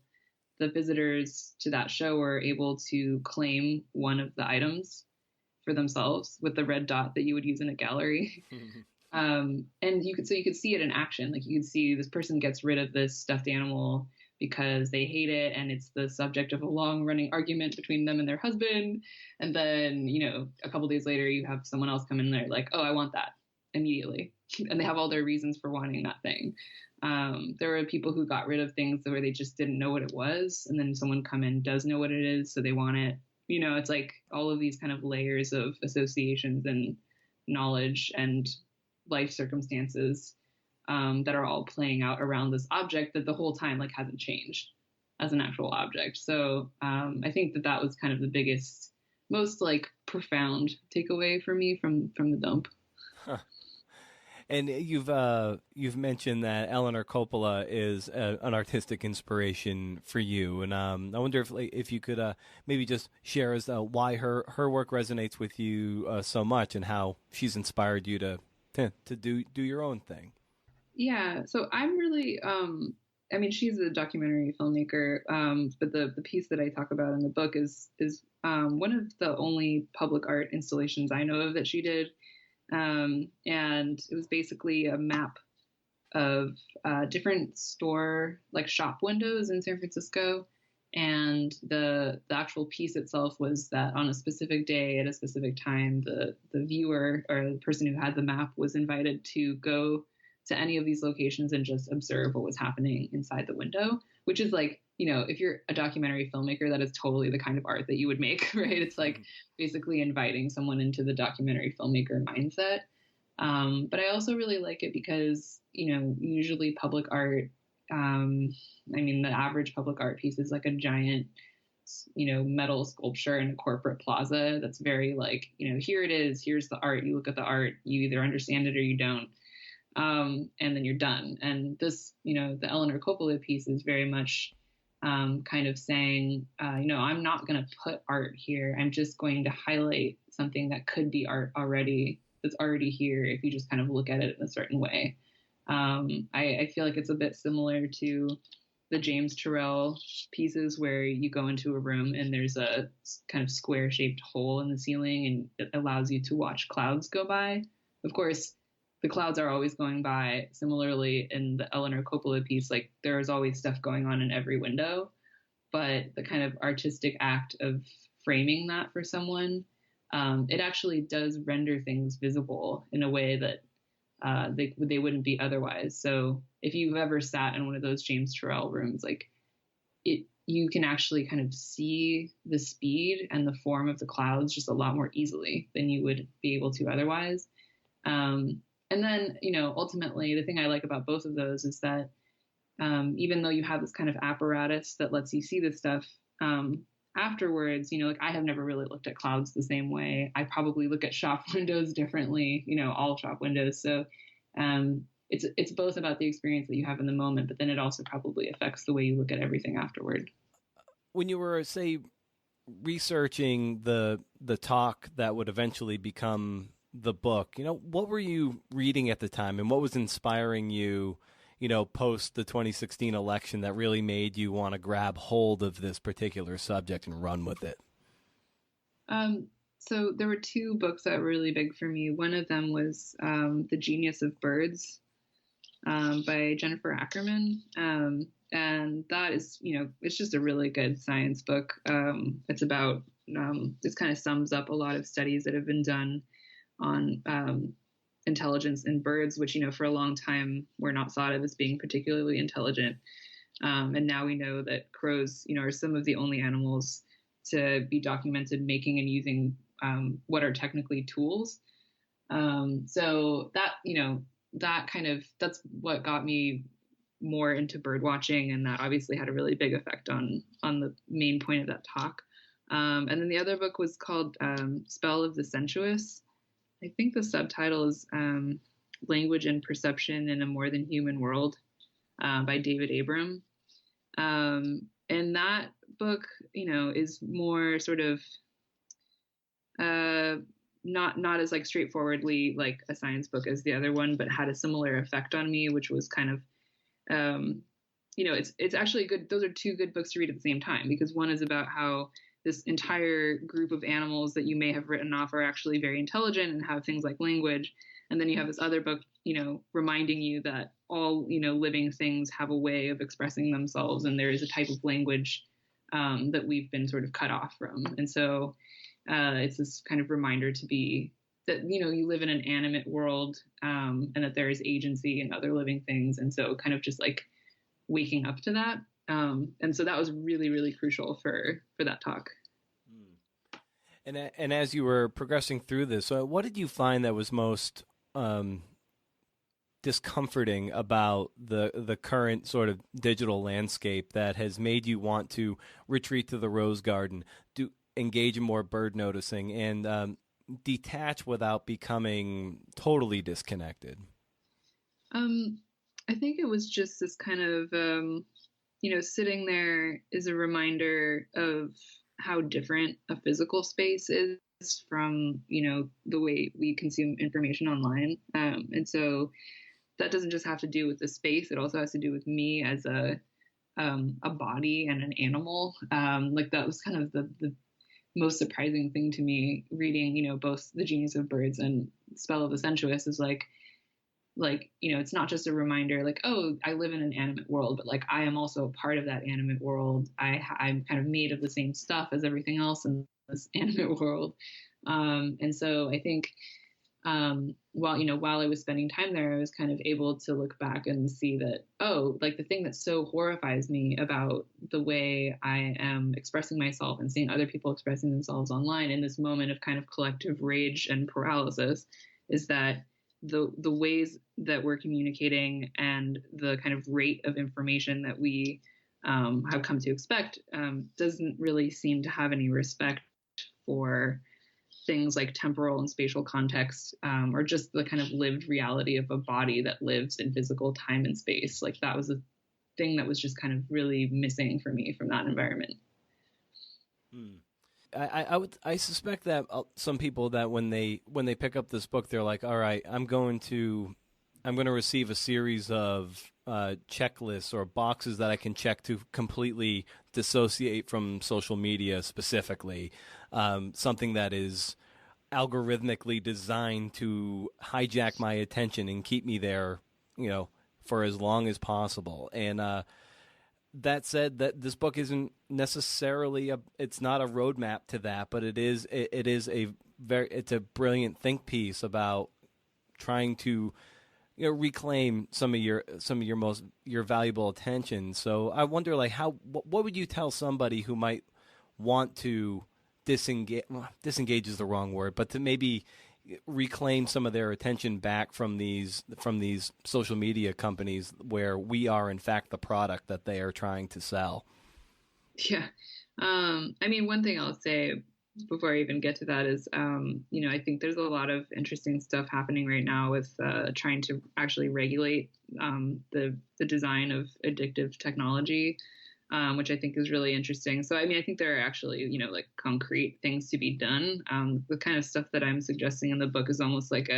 the visitors to that show were able to claim one of the items for themselves with the red dot that you would use in a gallery. And you could see it in action. Like you could see this person gets rid of this stuffed animal because they hate it, and it's the subject of a long running argument between them and their husband. And then, a couple days later, you have someone else come in there like, oh, I want that immediately. And they have all their reasons for wanting that thing. There were people who got rid of things where they just didn't know what it was. And then someone come in, does know what it is, so they want it. It's like all of these kind of layers of associations and knowledge and life circumstances that are all playing out around this object that the whole time like hasn't changed as an actual object. So I think that was kind of the biggest, most like profound takeaway for me from the dump. Huh. And you've mentioned that Eleanor Coppola is an artistic inspiration for you, and I wonder if you could maybe just share us why her work resonates with you so much, and how she's inspired you to do your own thing. Yeah, so I'm really she's a documentary filmmaker, but the piece that I talk about in the book is one of the only public art installations I know of that she did. And it was basically a map of different shop windows in San Francisco. And the actual piece itself was that on a specific day at a specific time, the viewer or the person who had the map was invited to go to any of these locations and just observe what was happening inside the window, which is like, if you're a documentary filmmaker, that is totally the kind of art that you would make, right? It's like basically inviting someone into the documentary filmmaker mindset. But I also really like it because, usually public art, the average public art piece is like a giant, metal sculpture in a corporate plaza that's very like, here it is, here's the art, you look at the art, you either understand it or you don't. And then you're done. And this, the Eleanor Coppola piece is very much kind of saying, I'm not going to put art here. I'm just going to highlight something that could be art already, that's already here if you just kind of look at it in a certain way. I feel like it's a bit similar to the James Turrell pieces where you go into a room and there's a kind of square shaped hole in the ceiling and it allows you to watch clouds go by. Of course, the clouds are always going by. Similarly, in the Eleanor Coppola piece, like there is always stuff going on in every window, but the kind of artistic act of framing that for someone, it actually does render things visible in a way that they wouldn't be otherwise. So if you've ever sat in one of those James Turrell rooms, like you can actually kind of see the speed and the form of the clouds just a lot more easily than you would be able to otherwise. And then, ultimately, the thing I like about both of those is that even though you have this kind of apparatus that lets you see this stuff afterwards, like I have never really looked at clouds the same way. I probably look at shop windows differently, all shop windows. So it's both about the experience that you have in the moment, but then it also probably affects the way you look at everything afterward. When you were, say, researching the talk that would eventually become the book, what were you reading at the time, and what was inspiring you, post the 2016 election that really made you want to grab hold of this particular subject and run with it? So there were two books that were really big for me. One of them was The Genius of Birds by Jennifer Ackerman. And that is, it's just a really good science book. It's about, this kind of sums up a lot of studies that have been done on intelligence in birds, which, for a long time were not thought of as being particularly intelligent. And now we know that crows, are some of the only animals to be documented making and using what are technically tools. So that, that's what got me more into bird watching. And that obviously had a really big effect on the main point of that talk. And then the other book was called Spell of the Sensuous. I think the subtitle is Language and Perception in a More Than Human World by David Abram. And that book, is more sort of not as like straightforwardly like a science book as the other one, but had a similar effect on me, which was kind of it's actually good. Those are two good books to read at the same time, because one is about how this entire group of animals that you may have written off are actually very intelligent and have things like language. And then you have this other book, reminding you that all, living things have a way of expressing themselves. And there is a type of language that we've been sort of cut off from. And so it's this kind of reminder to be that, you live in an animate world, and that there is agency in other living things. And so kind of just like waking up to that. And so that was really, really crucial for that talk. And as you were progressing through this, what did you find that was most discomforting about the current sort of digital landscape that has made you want to retreat to the rose garden, engage in more bird noticing, and detach without becoming totally disconnected? I think it was just this kind of, sitting there is a reminder of how different a physical space is from, the way we consume information online. And so that doesn't just have to do with the space. It also has to do with me as a body and an animal. Like that was kind of the most surprising thing to me reading, both The Genius of Birds and Spell of the Sensuous, is like, it's not just a reminder like, oh, I live in an animate world, but like, I am also a part of that animate world. I'm kind of made of the same stuff as everything else in this animate world. And so I think, while I was spending time there, I was kind of able to look back and see that, oh, like the thing that so horrifies me about the way I am expressing myself and seeing other people expressing themselves online in this moment of kind of collective rage and paralysis is that the ways that we're communicating and the kind of rate of information that we have come to expect doesn't really seem to have any respect for things like temporal and spatial context, or just the kind of lived reality of a body that lives in physical time and space. Like that was a thing that was just kind of really missing for me from that environment. I suspect that some people that when they pick up this book, they're like, all right, I'm going to receive a series of checklists or boxes that I can check to completely dissociate from social media specifically, something that is algorithmically designed to hijack my attention and keep me there, for as long as possible. And that said, that this book isn't necessarily it's not a roadmap to that, but it's a brilliant think piece about trying to reclaim some of your valuable attention. So I wonder, like, what would you tell somebody who might want to disengage is the wrong word, but to maybe reclaim some of their attention back from these social media companies where we are in fact the product that they are trying to sell? Yeah. I mean, one thing I'll say before I even get to that is, I think there's a lot of interesting stuff happening right now with trying to actually regulate the design of addictive technology, which I think is really interesting. So, I mean, I think there are actually, like concrete things to be done. The kind of stuff that I'm suggesting in the book is almost like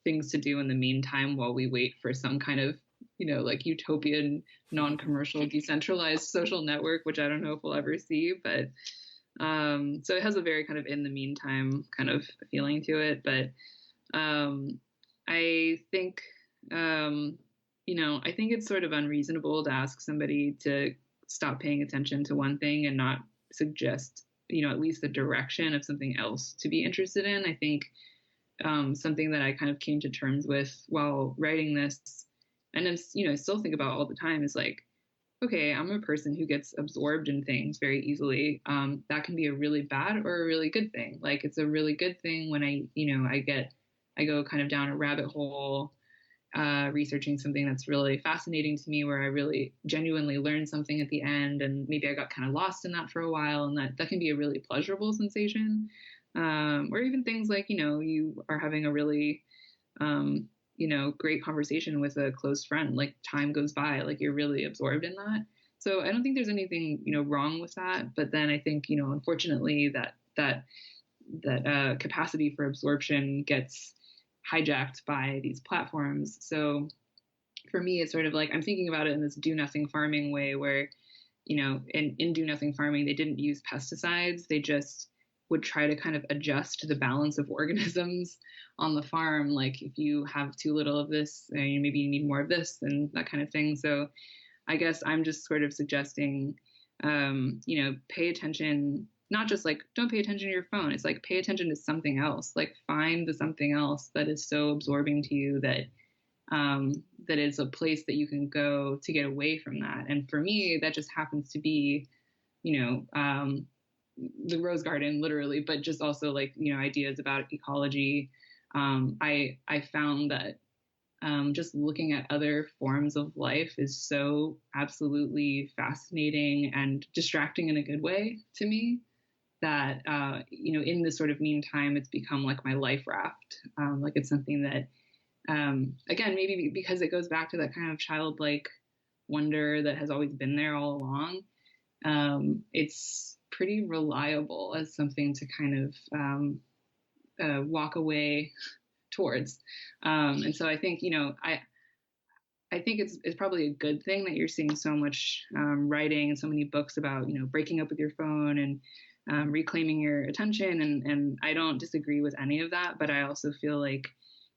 things to do in the meantime while we wait for some kind of, like utopian, non-commercial, decentralized social network, which I don't know if we'll ever see. But so it has a very kind of in the meantime kind of feeling to it. But I think, I think it's sort of unreasonable to ask somebody to stop paying attention to one thing and not suggest, at least the direction of something else to be interested in. I think something that I kind of came to terms with while writing this, and then, I still think about all the time, is like, okay, I'm a person who gets absorbed in things very easily. That can be a really bad or a really good thing. Like, it's a really good thing when I go kind of down a rabbit hole, researching something that's really fascinating to me, where I really genuinely learned something at the end, and maybe I got kind of lost in that for a while, and that can be a really pleasurable sensation. Or even things like, you are having a really, great conversation with a close friend, like time goes by, like you're really absorbed in that. So I don't think there's anything, wrong with that. But then I think, unfortunately that capacity for absorption gets hijacked by these platforms. So for me, it's sort of like I'm thinking about it in this do nothing farming way where, in do nothing farming, they didn't use pesticides. They just would try to kind of adjust the balance of organisms on the farm. Like if you have too little of this, maybe you need more of this and that kind of thing. So I guess I'm just sort of suggesting, pay attention, not just like, don't pay attention to your phone. It's like, pay attention to something else, like find the something else that is so absorbing to you that is a place that you can go to get away from that. And for me, that just happens to be, the rose garden, literally, but just also like, ideas about ecology. I found that just looking at other forms of life is so absolutely fascinating and distracting in a good way to me that, in this sort of meantime, it's become like my life raft. Like it's something that, again, maybe because it goes back to that kind of childlike wonder that has always been there all along. It's pretty reliable as something to kind of walk away towards. And so I think, I think it's probably a good thing that you're seeing so much writing and so many books about, breaking up with your phone and reclaiming your attention. And I don't disagree with any of that, but I also feel like,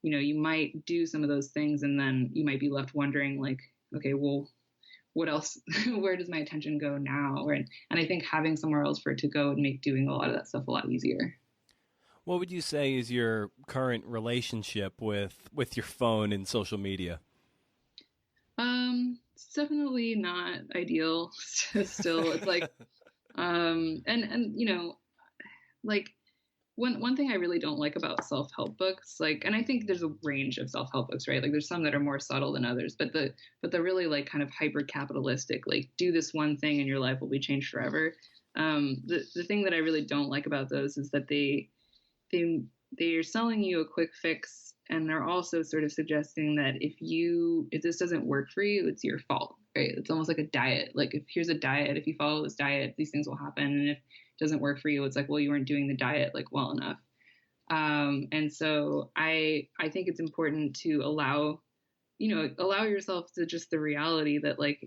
you might do some of those things and then you might be left wondering like, okay, well, what else, where does my attention go now? And I think having somewhere else for it to go would make doing a lot of that stuff a lot easier. What would you say is your current relationship with your phone and social media? It's definitely not ideal. Still, it's like, like one thing I really don't like about self-help books, like, and I think there's a range of self-help books, right? Like there's some that are more subtle than others, but the really like kind of hyper capitalistic, like do this one thing and your life will be changed forever. The thing that I really don't like about those is that they're selling you a quick fix, and they're also sort of suggesting that if this doesn't work for you, it's your fault, right? It's almost like a diet. Like if here's a diet, if you follow this diet, these things will happen. And if it doesn't work for you, it's like, well, you weren't doing the diet like well enough. And so I think it's important to allow yourself to just the reality that like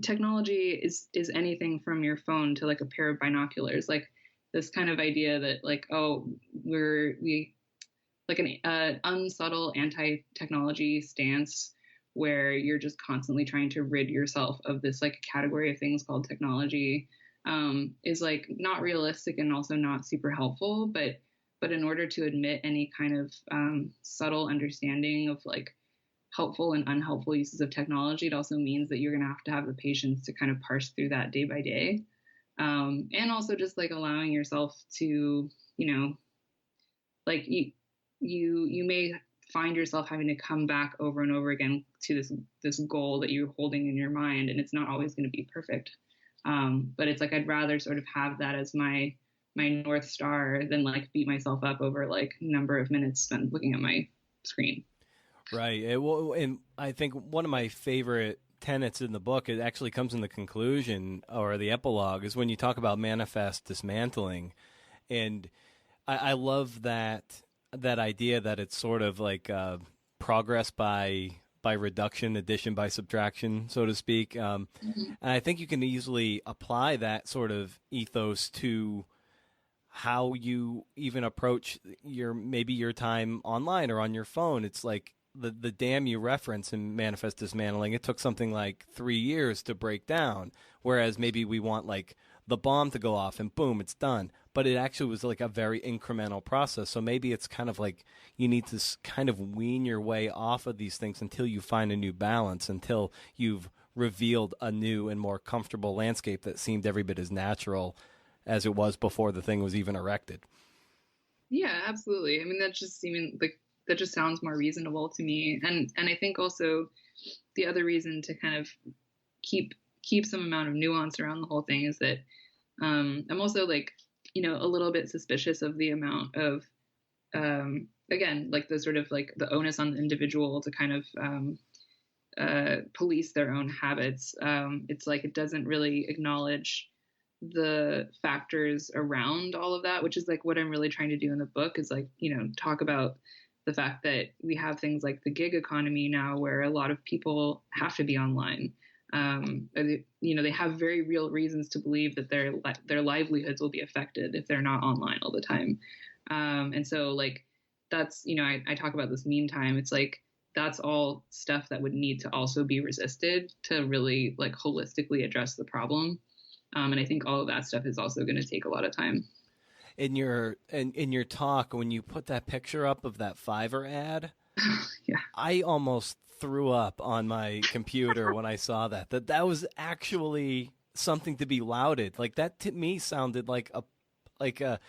technology is anything from your phone to like a pair of binoculars. Like this kind of idea that like, oh, we like an unsubtle anti-technology stance where you're just constantly trying to rid yourself of this like category of things called technology is like not realistic and also not super helpful. But in order to admit any kind of subtle understanding of like helpful and unhelpful uses of technology, it also means that you're going to have the patience to kind of parse through that day by day. And also just like allowing yourself to, like you may find yourself having to come back over and over again to this goal that you're holding in your mind, and it's not always going to be perfect. But it's like I'd rather sort of have that as my North Star than like beat myself up over like number of minutes spent looking at my screen. Right. And I think one of my favorite tenets in the book, it actually comes in the conclusion or the epilogue, is when you talk about manifest dismantling. And I love that idea that it's sort of like progress by reduction, addition by subtraction, so to speak. And I think you can easily apply that sort of ethos to how you even approach your time online or on your phone. It's like the dam you reference in Manifest Dismantling, it took something like 3 years to break down, whereas maybe we want like the bomb to go off and boom, it's done. But it actually was like a very incremental process. So maybe it's kind of like you need to kind of wean your way off of these things until you find a new balance, until you've revealed a new and more comfortable landscape that seemed every bit as natural as it was before the thing was even erected. Yeah, absolutely. I mean, that just sounds more reasonable to me. And I think also the other reason to kind of keep some amount of nuance around the whole thing is that I'm also like, a little bit suspicious of the amount of, again, like the sort of like the onus on the individual to kind of police their own habits. It's like it doesn't really acknowledge the factors around all of that, which is like what I'm really trying to do in the book, is like, talk about the fact that we have things like the gig economy now where a lot of people have to be online. They have very real reasons to believe that their livelihoods will be affected if they're not online all the time. And so like, that's, I talk about this meantime. It's like, that's all stuff that would need to also be resisted to really like holistically address the problem. And I think all of that stuff is also going to take a lot of time. In your talk, when you put that picture up of that Fiverr ad, yeah, I almost threw up on my computer when I saw that was actually something to be lauded. Like, that to me sounded like the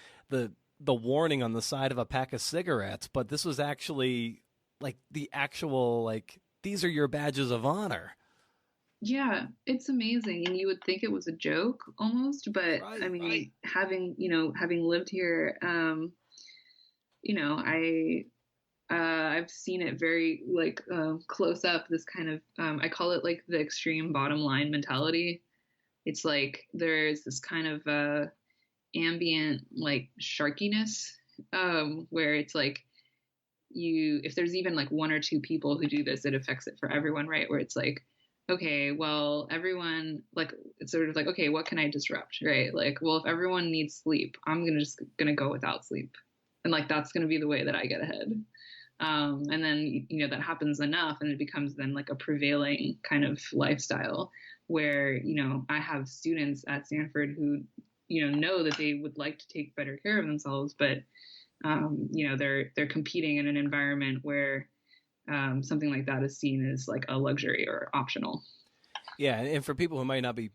warning on the side of a pack of cigarettes, but this was actually like the actual, like, these are your badges of honor. Yeah, it's amazing. And you would think it was a joke almost, but Right, I mean, right. having lived here, I've seen it very like close up, this kind of, I call it like the extreme bottom line mentality. It's like there's this kind of ambient like sharkiness, where it's like, if there's even like one or two people who do this, it affects it for everyone, right? Where it's like, okay, well, everyone, like, it's sort of like, okay, what can I disrupt, right? Like, well, if everyone needs sleep, I'm gonna go without sleep, and like that's gonna be the way that I get ahead. And then that happens enough, and it becomes then like a prevailing kind of lifestyle where I have students at Stanford who know that they would like to take better care of themselves, but they're competing in an environment where something like that is seen as like a luxury or optional. Yeah, and for people who might not be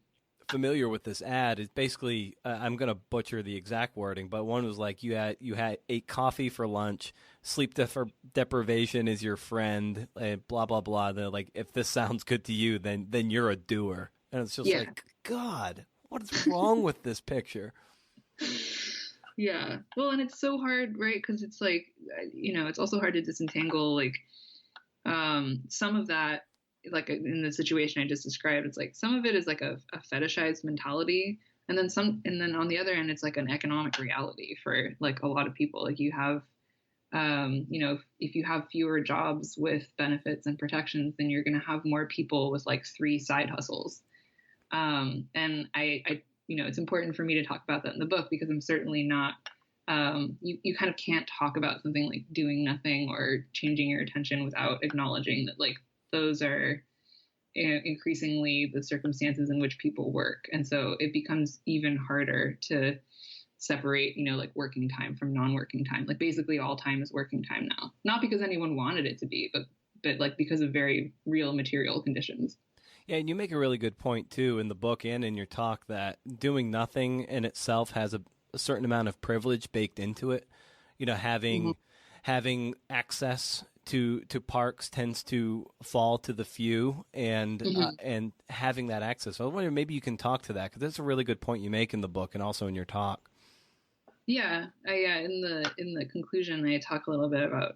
familiar with this ad, it's basically, I'm going to butcher the exact wording, but one was like you had ate coffee for lunch, sleep deprivation is your friend, blah blah blah. They're like, if this sounds good to you, then you're a doer, and it's just like, God, what is wrong with this picture? Yeah, well, and it's so hard, right? Because it's like, it's also hard to disentangle like some of that, like in the situation I just described, it's like some of it is like a fetishized mentality, and then on the other end, it's like an economic reality for like a lot of people. Like you have, if you have fewer jobs with benefits and protections, then you're going to have more people with like 3 side hustles. And I, it's important for me to talk about that in the book, because I'm certainly not, you kind of can't talk about something like doing nothing or changing your attention without acknowledging that like those are increasingly the circumstances in which people work. And so it becomes even harder to separate, like working time from non-working time. Like basically all time is working time now, not because anyone wanted it to be, but like because of very real material conditions. Yeah, and you make a really good point too in the book and in your talk that doing nothing in itself has a certain amount of privilege baked into it. Having access to parks tends to fall to the few, and and having that access. So I wonder, maybe you can talk to that, because that's a really good point you make in the book and also in your talk. Yeah, in the conclusion, I talk a little bit about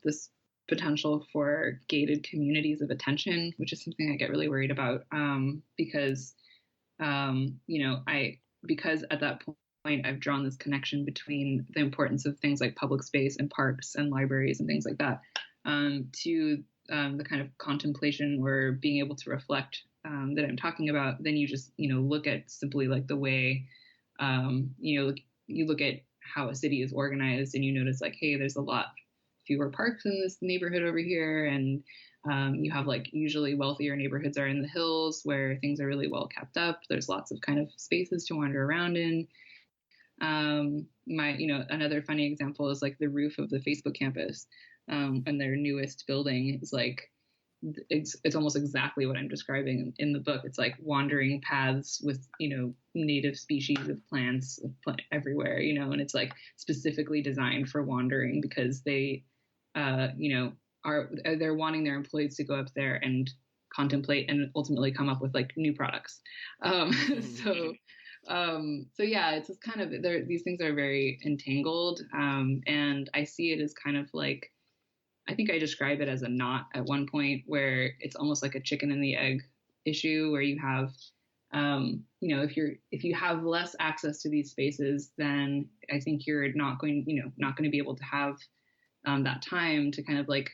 this potential for gated communities of attention, which is something I get really worried about, because because at that point I've drawn this connection between the importance of things like public space and parks and libraries and things like that, to the kind of contemplation or being able to reflect that I'm talking about. Then you just look at simply like the way you look at how a city is organized, and you notice like, hey, there's a lot fewer parks in this neighborhood over here, and you have like usually wealthier neighborhoods are in the hills where things are really well kept up. There's lots of kind of spaces to wander around in. Another funny example is like the roof of the Facebook campus, and their newest building is like, it's almost exactly what I'm describing in the book. It's like wandering paths with, native species of plants everywhere, and it's like specifically designed for wandering, because they, they're wanting their employees to go up there and contemplate and ultimately come up with like new products. So yeah, it's just kind of, these things are very entangled. And I see it as kind of like, I think I describe it as a knot at one point, where it's almost like a chicken and the egg issue, where you have if you have less access to these spaces, then I think you're not going to be able to have that time to kind of like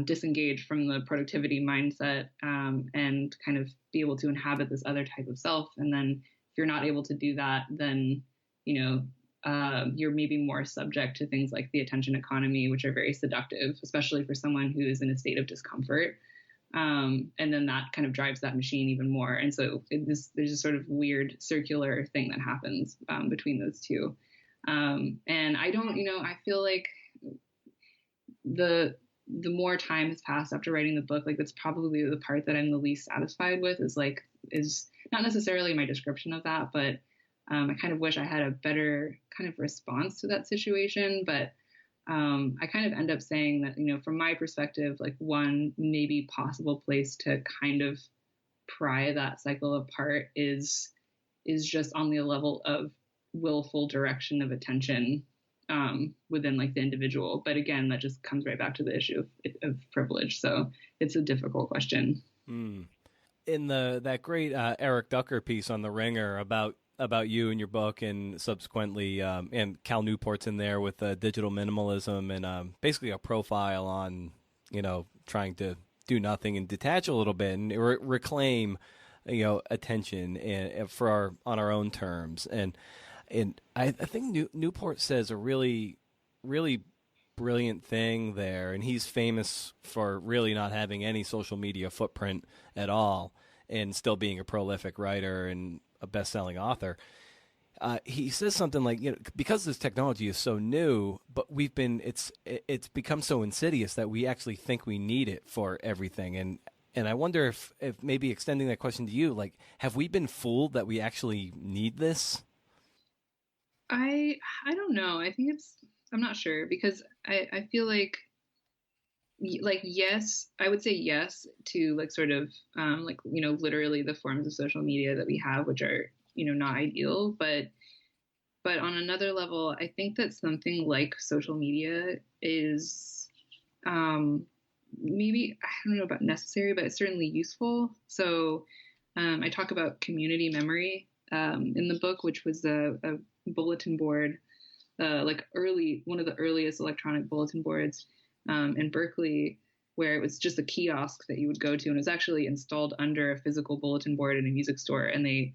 disengage from the productivity mindset and kind of be able to inhabit this other type of self. And then if you're not able to do that, then, you're maybe more subject to things like the attention economy, which are very seductive, especially for someone who is in a state of discomfort. And then that kind of drives that machine even more. And so there's a sort of weird circular thing that happens between those two. And I feel like the more time has passed after writing the book, like that's probably the part that I'm the least satisfied with is not necessarily my description of that, but I kind of wish I had a better kind of response to that situation. But I kind of end up saying that, from my perspective, like one maybe possible place to kind of pry that cycle apart is just on the level of willful direction of attention within like the individual. But again, that just comes right back to the issue of privilege. So it's a difficult question. In that great Eric Ducker piece on The Ringer about you and your book, and subsequently, and Cal Newport's in there with digital minimalism and basically a profile on, trying to do nothing and detach a little bit and reclaim, attention and on our own terms. And I think Newport says a really, really brilliant thing there, and he's famous for really not having any social media footprint at all and still being a prolific writer and a best-selling author. He says something like, because this technology is so new, but it's become so insidious that we actually think we need it for everything. And I wonder if maybe extending that question to you, like, have we been fooled that we actually need this? I don't know. I'm not sure, because I feel like yes, I would say yes to like sort of literally the forms of social media that we have, which are not ideal, but on another level, I think that something like social media is maybe, I don't know about necessary, but it's certainly useful. So I talk about community memory in the book, which was a bulletin board, one of the earliest electronic bulletin boards in Berkeley, where it was just a kiosk that you would go to, and it was actually installed under a physical bulletin board in a music store. And the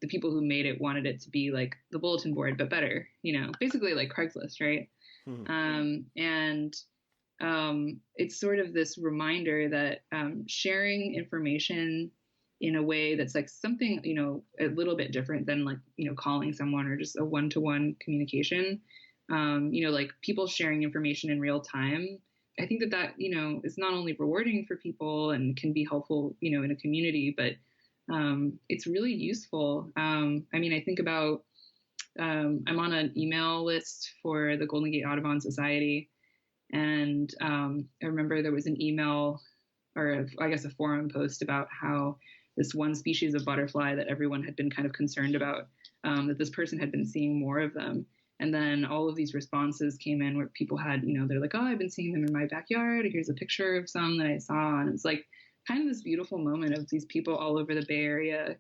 people who made it wanted it to be like the bulletin board, but better, basically like Craigslist, right? It's sort of this reminder that sharing information in a way that's like something, a little bit different than like, calling someone or just a one-to-one communication, like people sharing information in real time. I think that, is not only rewarding for people and can be helpful, in a community, but it's really useful. I think about, I'm on an email list for the Golden Gate Audubon Society. And I remember there was an email, or I guess a forum post about how this one species of butterfly that everyone had been kind of concerned about, that this person had been seeing more of them. And then all of these responses came in where people had, they're like, oh, I've been seeing them in my backyard. Here's a picture of some that I saw. And it's like kind of this beautiful moment of these people all over the Bay Area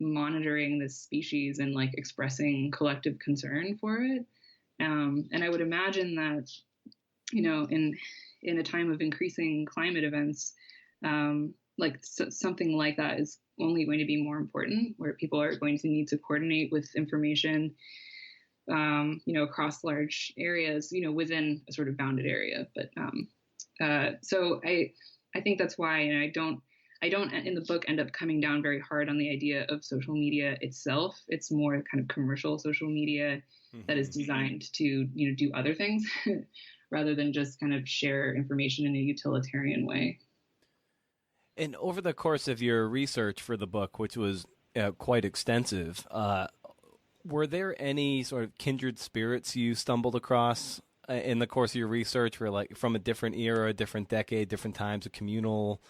monitoring this species and like expressing collective concern for it. And I would imagine that, in a time of increasing climate events, something like that is only going to be more important, where people are going to need to coordinate with information, across large areas, within a sort of bounded area. But so I think that's why, I don't in the book end up coming down very hard on the idea of social media itself. It's more kind of commercial social media that is designed to, do other things rather than just kind of share information in a utilitarian way. And over the course of your research for the book, which was quite extensive, were there any sort of kindred spirits you stumbled across in the course of your research, where like from a different era, a different decade, different times of communal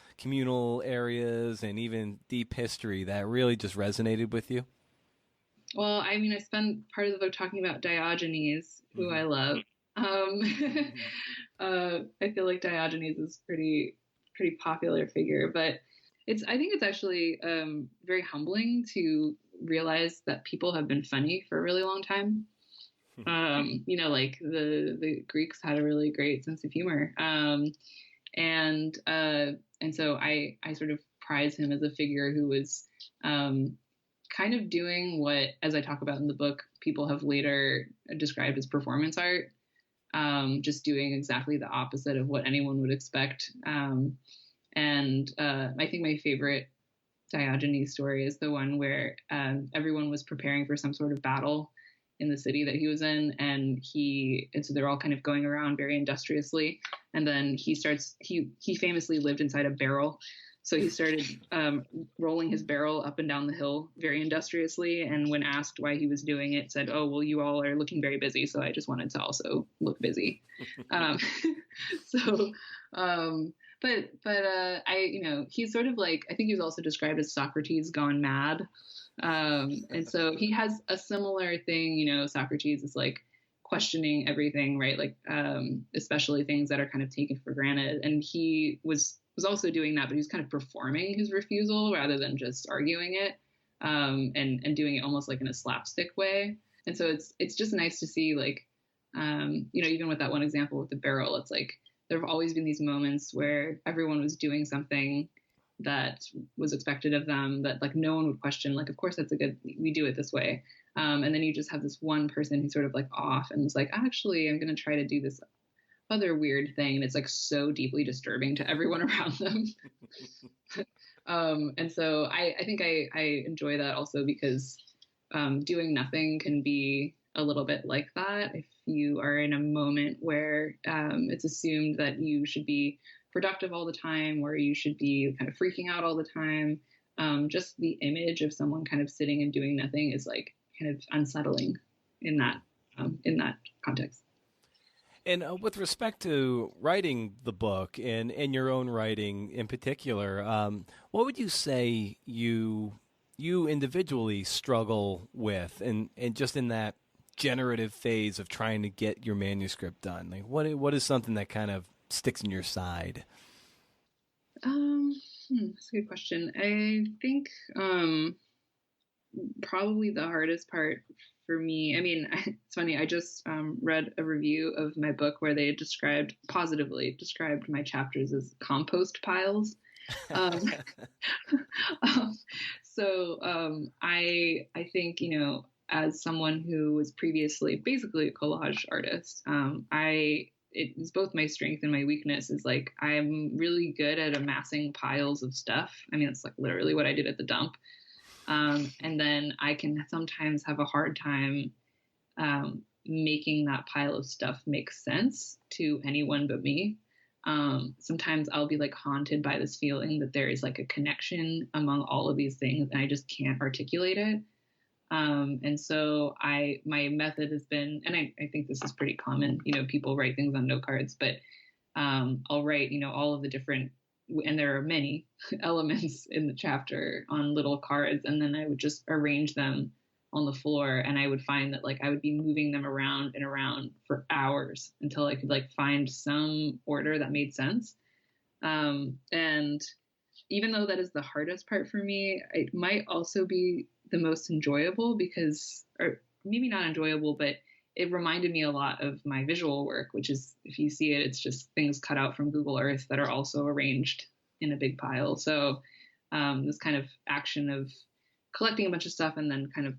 areas, and even deep history that really just resonated with you? Well, I spent part of the book talking about Diogenes, who I love. I feel like Diogenes is pretty popular figure, but I think it's actually very humbling to realize that people have been funny for a really long time. Like the Greeks had a really great sense of humor. And so I sort of prize him as a figure who was kind of doing what, as I talk about in the book, people have later described as performance art, just doing exactly the opposite of what anyone would expect. And I think my favorite Diogenes story is the one where everyone was preparing for some sort of battle in the city that he was in, and so they're all kind of going around very industriously, and then he famously lived inside a barrel, so he started rolling his barrel up and down the hill very industriously, and when asked why he was doing it, said, "Oh, well, you all are looking very busy, so I just wanted to also look busy." so but he's sort of like, I think he was also described as Socrates gone mad. And so he has a similar thing, Socrates is like questioning everything, right? Like, especially things that are kind of taken for granted. And he was also doing that, but he was kind of performing his refusal rather than just arguing it, and doing it almost like in a slapstick way. And so it's just nice to see, like, even with that one example with the barrel, it's like, there have always been these moments where everyone was doing something that was expected of them that, like, no one would question, like, of course we do it this way. And then you just have this one person who's sort of like off and is like, actually, I'm going to try to do this other weird thing. And it's like so deeply disturbing to everyone around them. And so I think I enjoy that also because doing nothing can be a little bit like that. If you are in a moment where it's assumed that you should be productive all the time, where you should be kind of freaking out all the time, just the image of someone kind of sitting and doing nothing is like kind of unsettling in that context. And with respect to writing the book and your own writing in particular, what would you say you individually struggle with, and just in that generative phase of trying to get your manuscript done? Like, what is something that kind of sticks in your side? That's a good question. I think probably the hardest part for me, I mean, it's funny, I just read a review of my book where they positively described my chapters as compost piles. I think, as someone who was previously basically a collage artist, it is both my strength and my weakness. Is like, I'm really good at amassing piles of stuff. I mean, it's like literally what I did at the dump. And then I can sometimes have a hard time making that pile of stuff make sense to anyone but me. Sometimes I'll be like haunted by this feeling that there is like a connection among all of these things, and I just can't articulate it. And so my method has been, and I think this is pretty common, people write things on note cards, but I'll write, all of the different, and there are many elements in the chapter on little cards, and then I would just arrange them on the floor, and I would find that, like, I would be moving them around and around for hours until I could, like, find some order that made sense. And even though that is the hardest part for me, it might also be the most enjoyable because, or maybe not enjoyable, but it reminded me a lot of my visual work, which is, if you see it, it's just things cut out from Google Earth that are also arranged in a big pile. So this kind of action of collecting a bunch of stuff and then kind of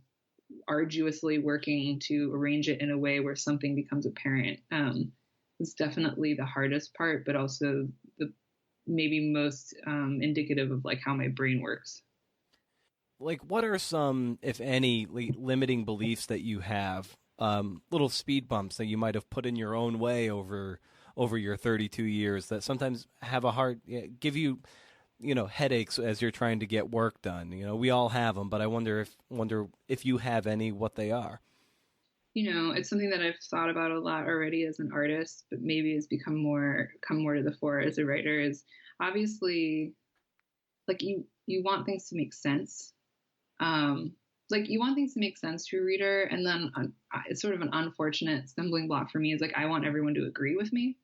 arduously working to arrange it in a way where something becomes apparent is definitely the hardest part, but also the maybe most indicative of, like, how my brain works. Like, what are some, if any, limiting beliefs that you have, little speed bumps that you might have put in your own way over your 32 years that sometimes have give you, headaches as you're trying to get work done? We all have them, but I wonder if you have any, what they are. It's something that I've thought about a lot already as an artist, but maybe has come more to the fore as a writer, is obviously, like, you want things to make sense. Like, you want things to make sense to a reader, and then it's sort of an unfortunate stumbling block for me is, like, I want everyone to agree with me,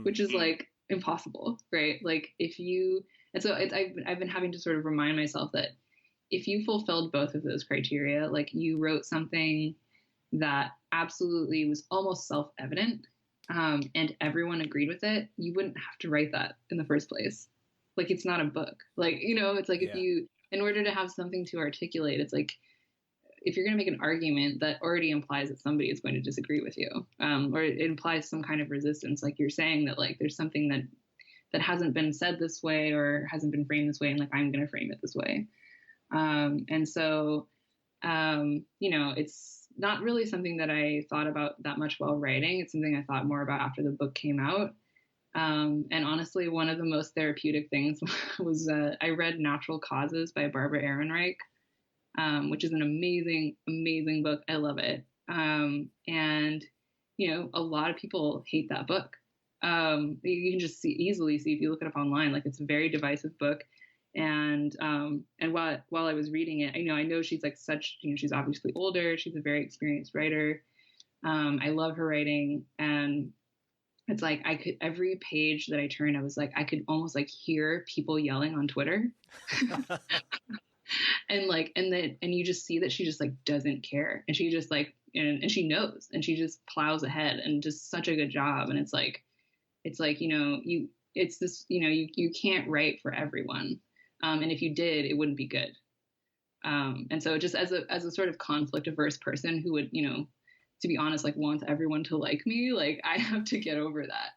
which is like impossible, right? Like, if you And so I've been having to sort of remind myself that if you fulfilled both of those criteria, like you wrote something that absolutely was almost self-evident, and everyone agreed with it, you wouldn't have to write that in the first place. Like, it's not a book. Like, it's like if you, in order to have something to articulate, it's like, if you're going to make an argument, that already implies that somebody is going to disagree with you, or it implies some kind of resistance. Like, you're saying that, like, there's something that hasn't been said this way or hasn't been framed this way, and like, I'm going to frame it this way. And so, it's not really something that I thought about that much while writing. It's something I thought more about after the book came out. And honestly, one of the most therapeutic things was I read Natural Causes by Barbara Ehrenreich, which is an amazing, amazing book. I love it. And, a lot of people hate that book. You can just easily see if you look it up online, like, it's a very divisive book. And while I was reading it, I know she's like she's obviously older. She's a very experienced writer. I love her writing, and it's like every page that I turned, I was like, I could almost like hear people yelling on Twitter. and you just see that she just like doesn't care, and she just like, and she knows, and she just plows ahead and does such a good job. And it's like, you can't write for everyone. And if you did, it wouldn't be good. And so just as a sort of conflict averse person who would, to be honest, like, wants everyone to like me, like, I have to get over that.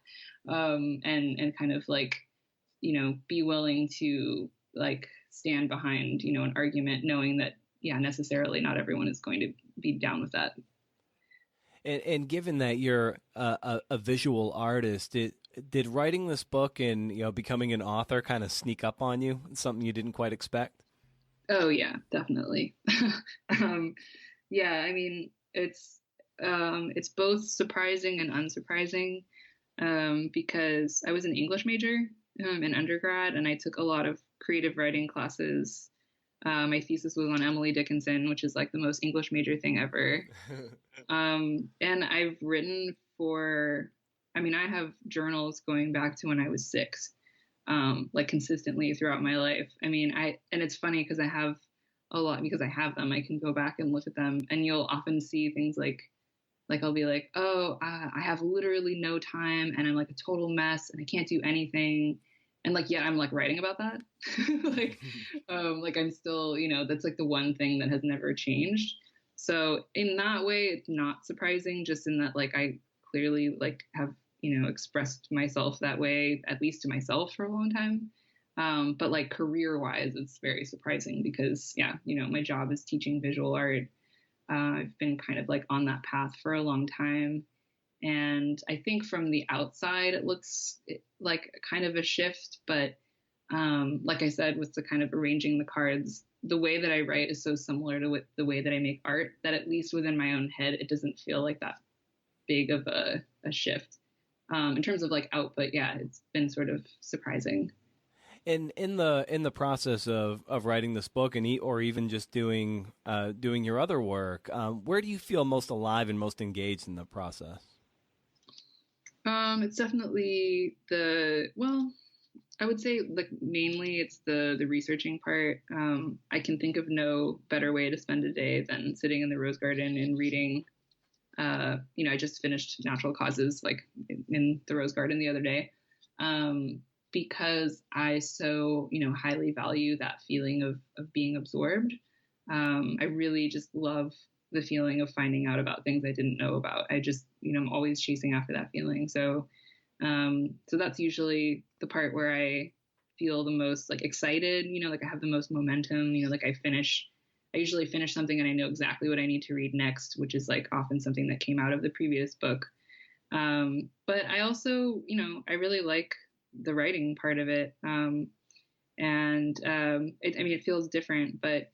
And kind of like, be willing to like stand behind, an argument, knowing that, necessarily not everyone is going to be down with that. And given that you're a visual artist, did writing this book and becoming an author kind of sneak up on you? Something you didn't quite expect? Oh yeah, definitely. Yeah, I mean, it's both surprising and unsurprising, because I was an English major in undergrad, and I took a lot of creative writing classes. My thesis was on Emily Dickinson, which is like the most English major thing ever. And I've written I have journals going back to when I was 6, like consistently throughout my life. And it's funny because I have a lot, because I have them, I can go back and look at them, and you'll often see things like I'll be like, oh, I have literally no time, and I'm like a total mess, and I can't do anything. And like, yeah, I'm like writing about that. Like I'm still, that's like the one thing that has never changed. So in that way, it's not surprising, just in that, like, I clearly like have, expressed myself that way, at least to myself, for a long time. But like career wise, it's very surprising because, my job is teaching visual art. I've been kind of like on that path for a long time. And I think from the outside, it looks like kind of a shift. But like I said, with the kind of arranging the cards, the way that I write is so similar to the way that I make art that at least within my own head, it doesn't feel like that big of a shift. In terms of like output, yeah, it's been sort of surprising. And in the process of writing this book or even just doing your other work, where do you feel most alive and most engaged in the process? It's definitely I would say like mainly it's the researching part. I can think of no better way to spend a day than sitting in the Rose Garden and reading. I just finished Natural Causes like in the Rose Garden the other day. Because I so, highly value that feeling of being absorbed. I really just love the feeling of finding out about things I didn't know about. I just, I'm always chasing after that feeling. So that's usually the part where I feel the most like excited, like I have the most momentum, like I usually finish something and I know exactly what I need to read next, which is like often something that came out of the previous book. But I also, I really like the writing part of it. It feels different, but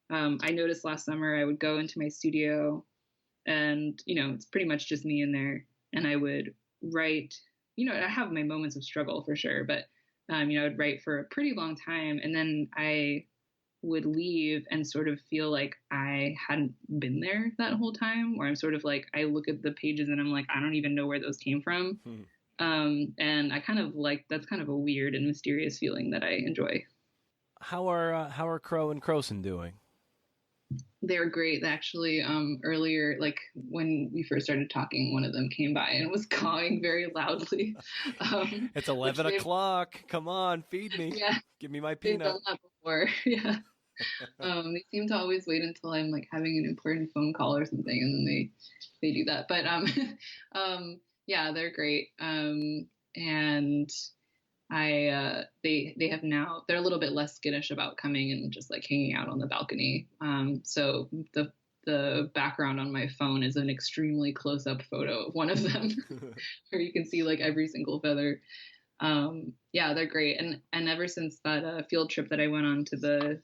I noticed last summer I would go into my studio and, it's pretty much just me in there, and I would write, I have my moments of struggle for sure, but, I would write for a pretty long time, and then I would leave and sort of feel like I hadn't been there that whole time, or I'm sort of like, I look at the pages and I'm like, I don't even know where those came from. And I kind of like, that's kind of a weird and mysterious feeling that I enjoy. How are Crow and Croson doing? They're great. Actually, earlier, like when we first started talking, one of them came by and was cawing very loudly. It's 11 o'clock. Come on, feed me. Yeah, Give me my they've peanut. done that before. Yeah. They seem to always wait until I'm like having an important phone call or something, and then they do that. But yeah, they're great. And they have now, they're a little bit less skittish about coming and just like hanging out on the balcony. So the background on my phone is an extremely close up photo of one of them, where you can see like every single feather. Yeah, they're great. And ever since that field trip that I went on to the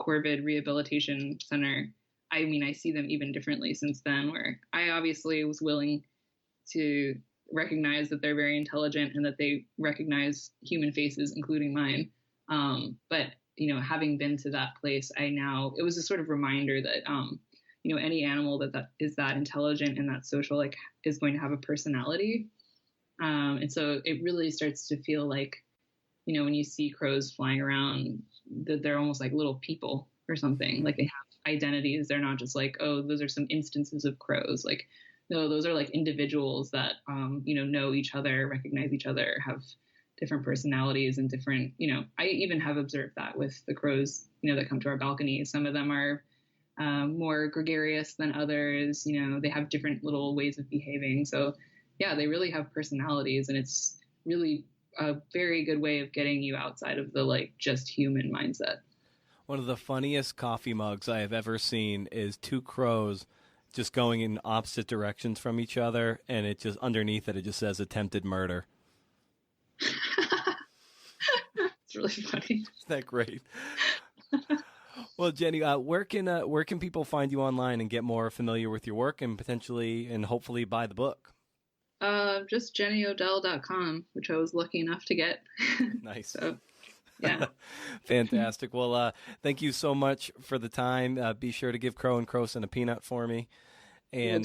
Corvid Rehabilitation Center, I mean, I see them even differently since then, where I obviously was willing to recognize that they're very intelligent and that they recognize human faces, including mine. But, having been to that place, it was a sort of reminder that, any animal that is that intelligent and that social, like, is going to have a personality. And so it really starts to feel like, when you see crows flying around, that they're almost like little people or something. Like they have identities. They're not just like, oh, those are some instances of crows. Like, no, those are like individuals that, know each other, recognize each other, have different personalities and different, I even have observed that with the crows, that come to our balcony. Some of them are more gregarious than others. They have different little ways of behaving. So yeah, they really have personalities, and it's really a very good way of getting you outside of the like just human mindset. One of the funniest coffee mugs I have ever seen is two crows just going in opposite directions from each other, and it just underneath it just says attempted murder. It's really funny. Isn't that great? Well, Jenny, where can people find you online and get more familiar with your work and potentially and hopefully buy the book? Just jennyodell.com, which I was lucky enough to get. Nice. So, yeah. Fantastic. Well, thank you so much for the time. Be sure to give Crow and Croson a peanut for me. And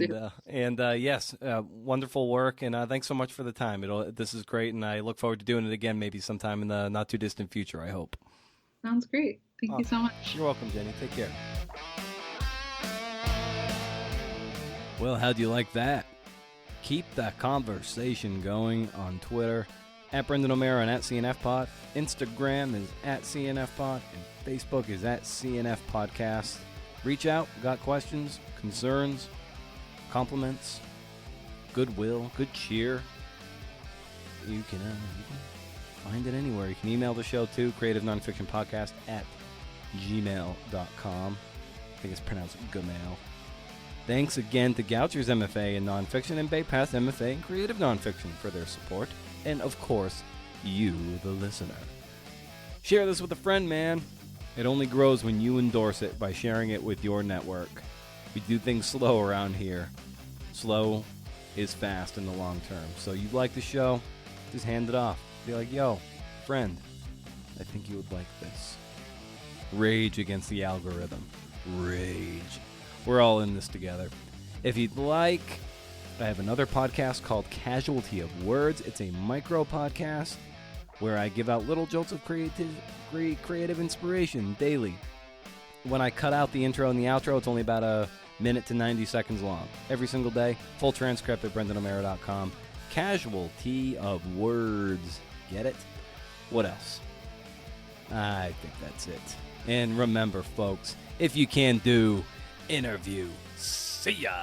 yes, wonderful work. And thanks so much for the time. This is great, and I look forward to doing it again maybe sometime in the not too distant future, I hope. Sounds great. Thank you so much. You're welcome, Jenny. Take care. Well, how'd you like that? Keep that conversation going on Twitter, at Brendan O'Meara and at CNFPod. Instagram is at CNFPod, and Facebook is at CNF Podcast. Reach out, got questions, concerns, compliments, goodwill, good cheer. You can find it anywhere. You can email the show too, creativenonfictionpodcast at gmail.com. I think it's pronounced Gmail. Thanks again to Goucher's MFA in Nonfiction and Bay Path MFA in Creative Nonfiction for their support. And, of course, you, the listener. Share this with a friend, man. It only grows when you endorse it by sharing it with your network. We do things slow around here. Slow is fast in the long term. So you like the show, just hand it off. Be like, yo, friend, I think you would like this. Rage against the algorithm. Rage. We're all in this together. If you'd like, I have another podcast called Casualty of Words. It's a micro podcast where I give out little jolts of creative inspiration daily. When I cut out the intro and the outro, it's only about a minute to 90 seconds long. Every single day. Full transcript at BrendanO'Meara.com. Casualty of Words. Get it? What else? I think that's it. And remember, folks, if you can do, interview. See ya!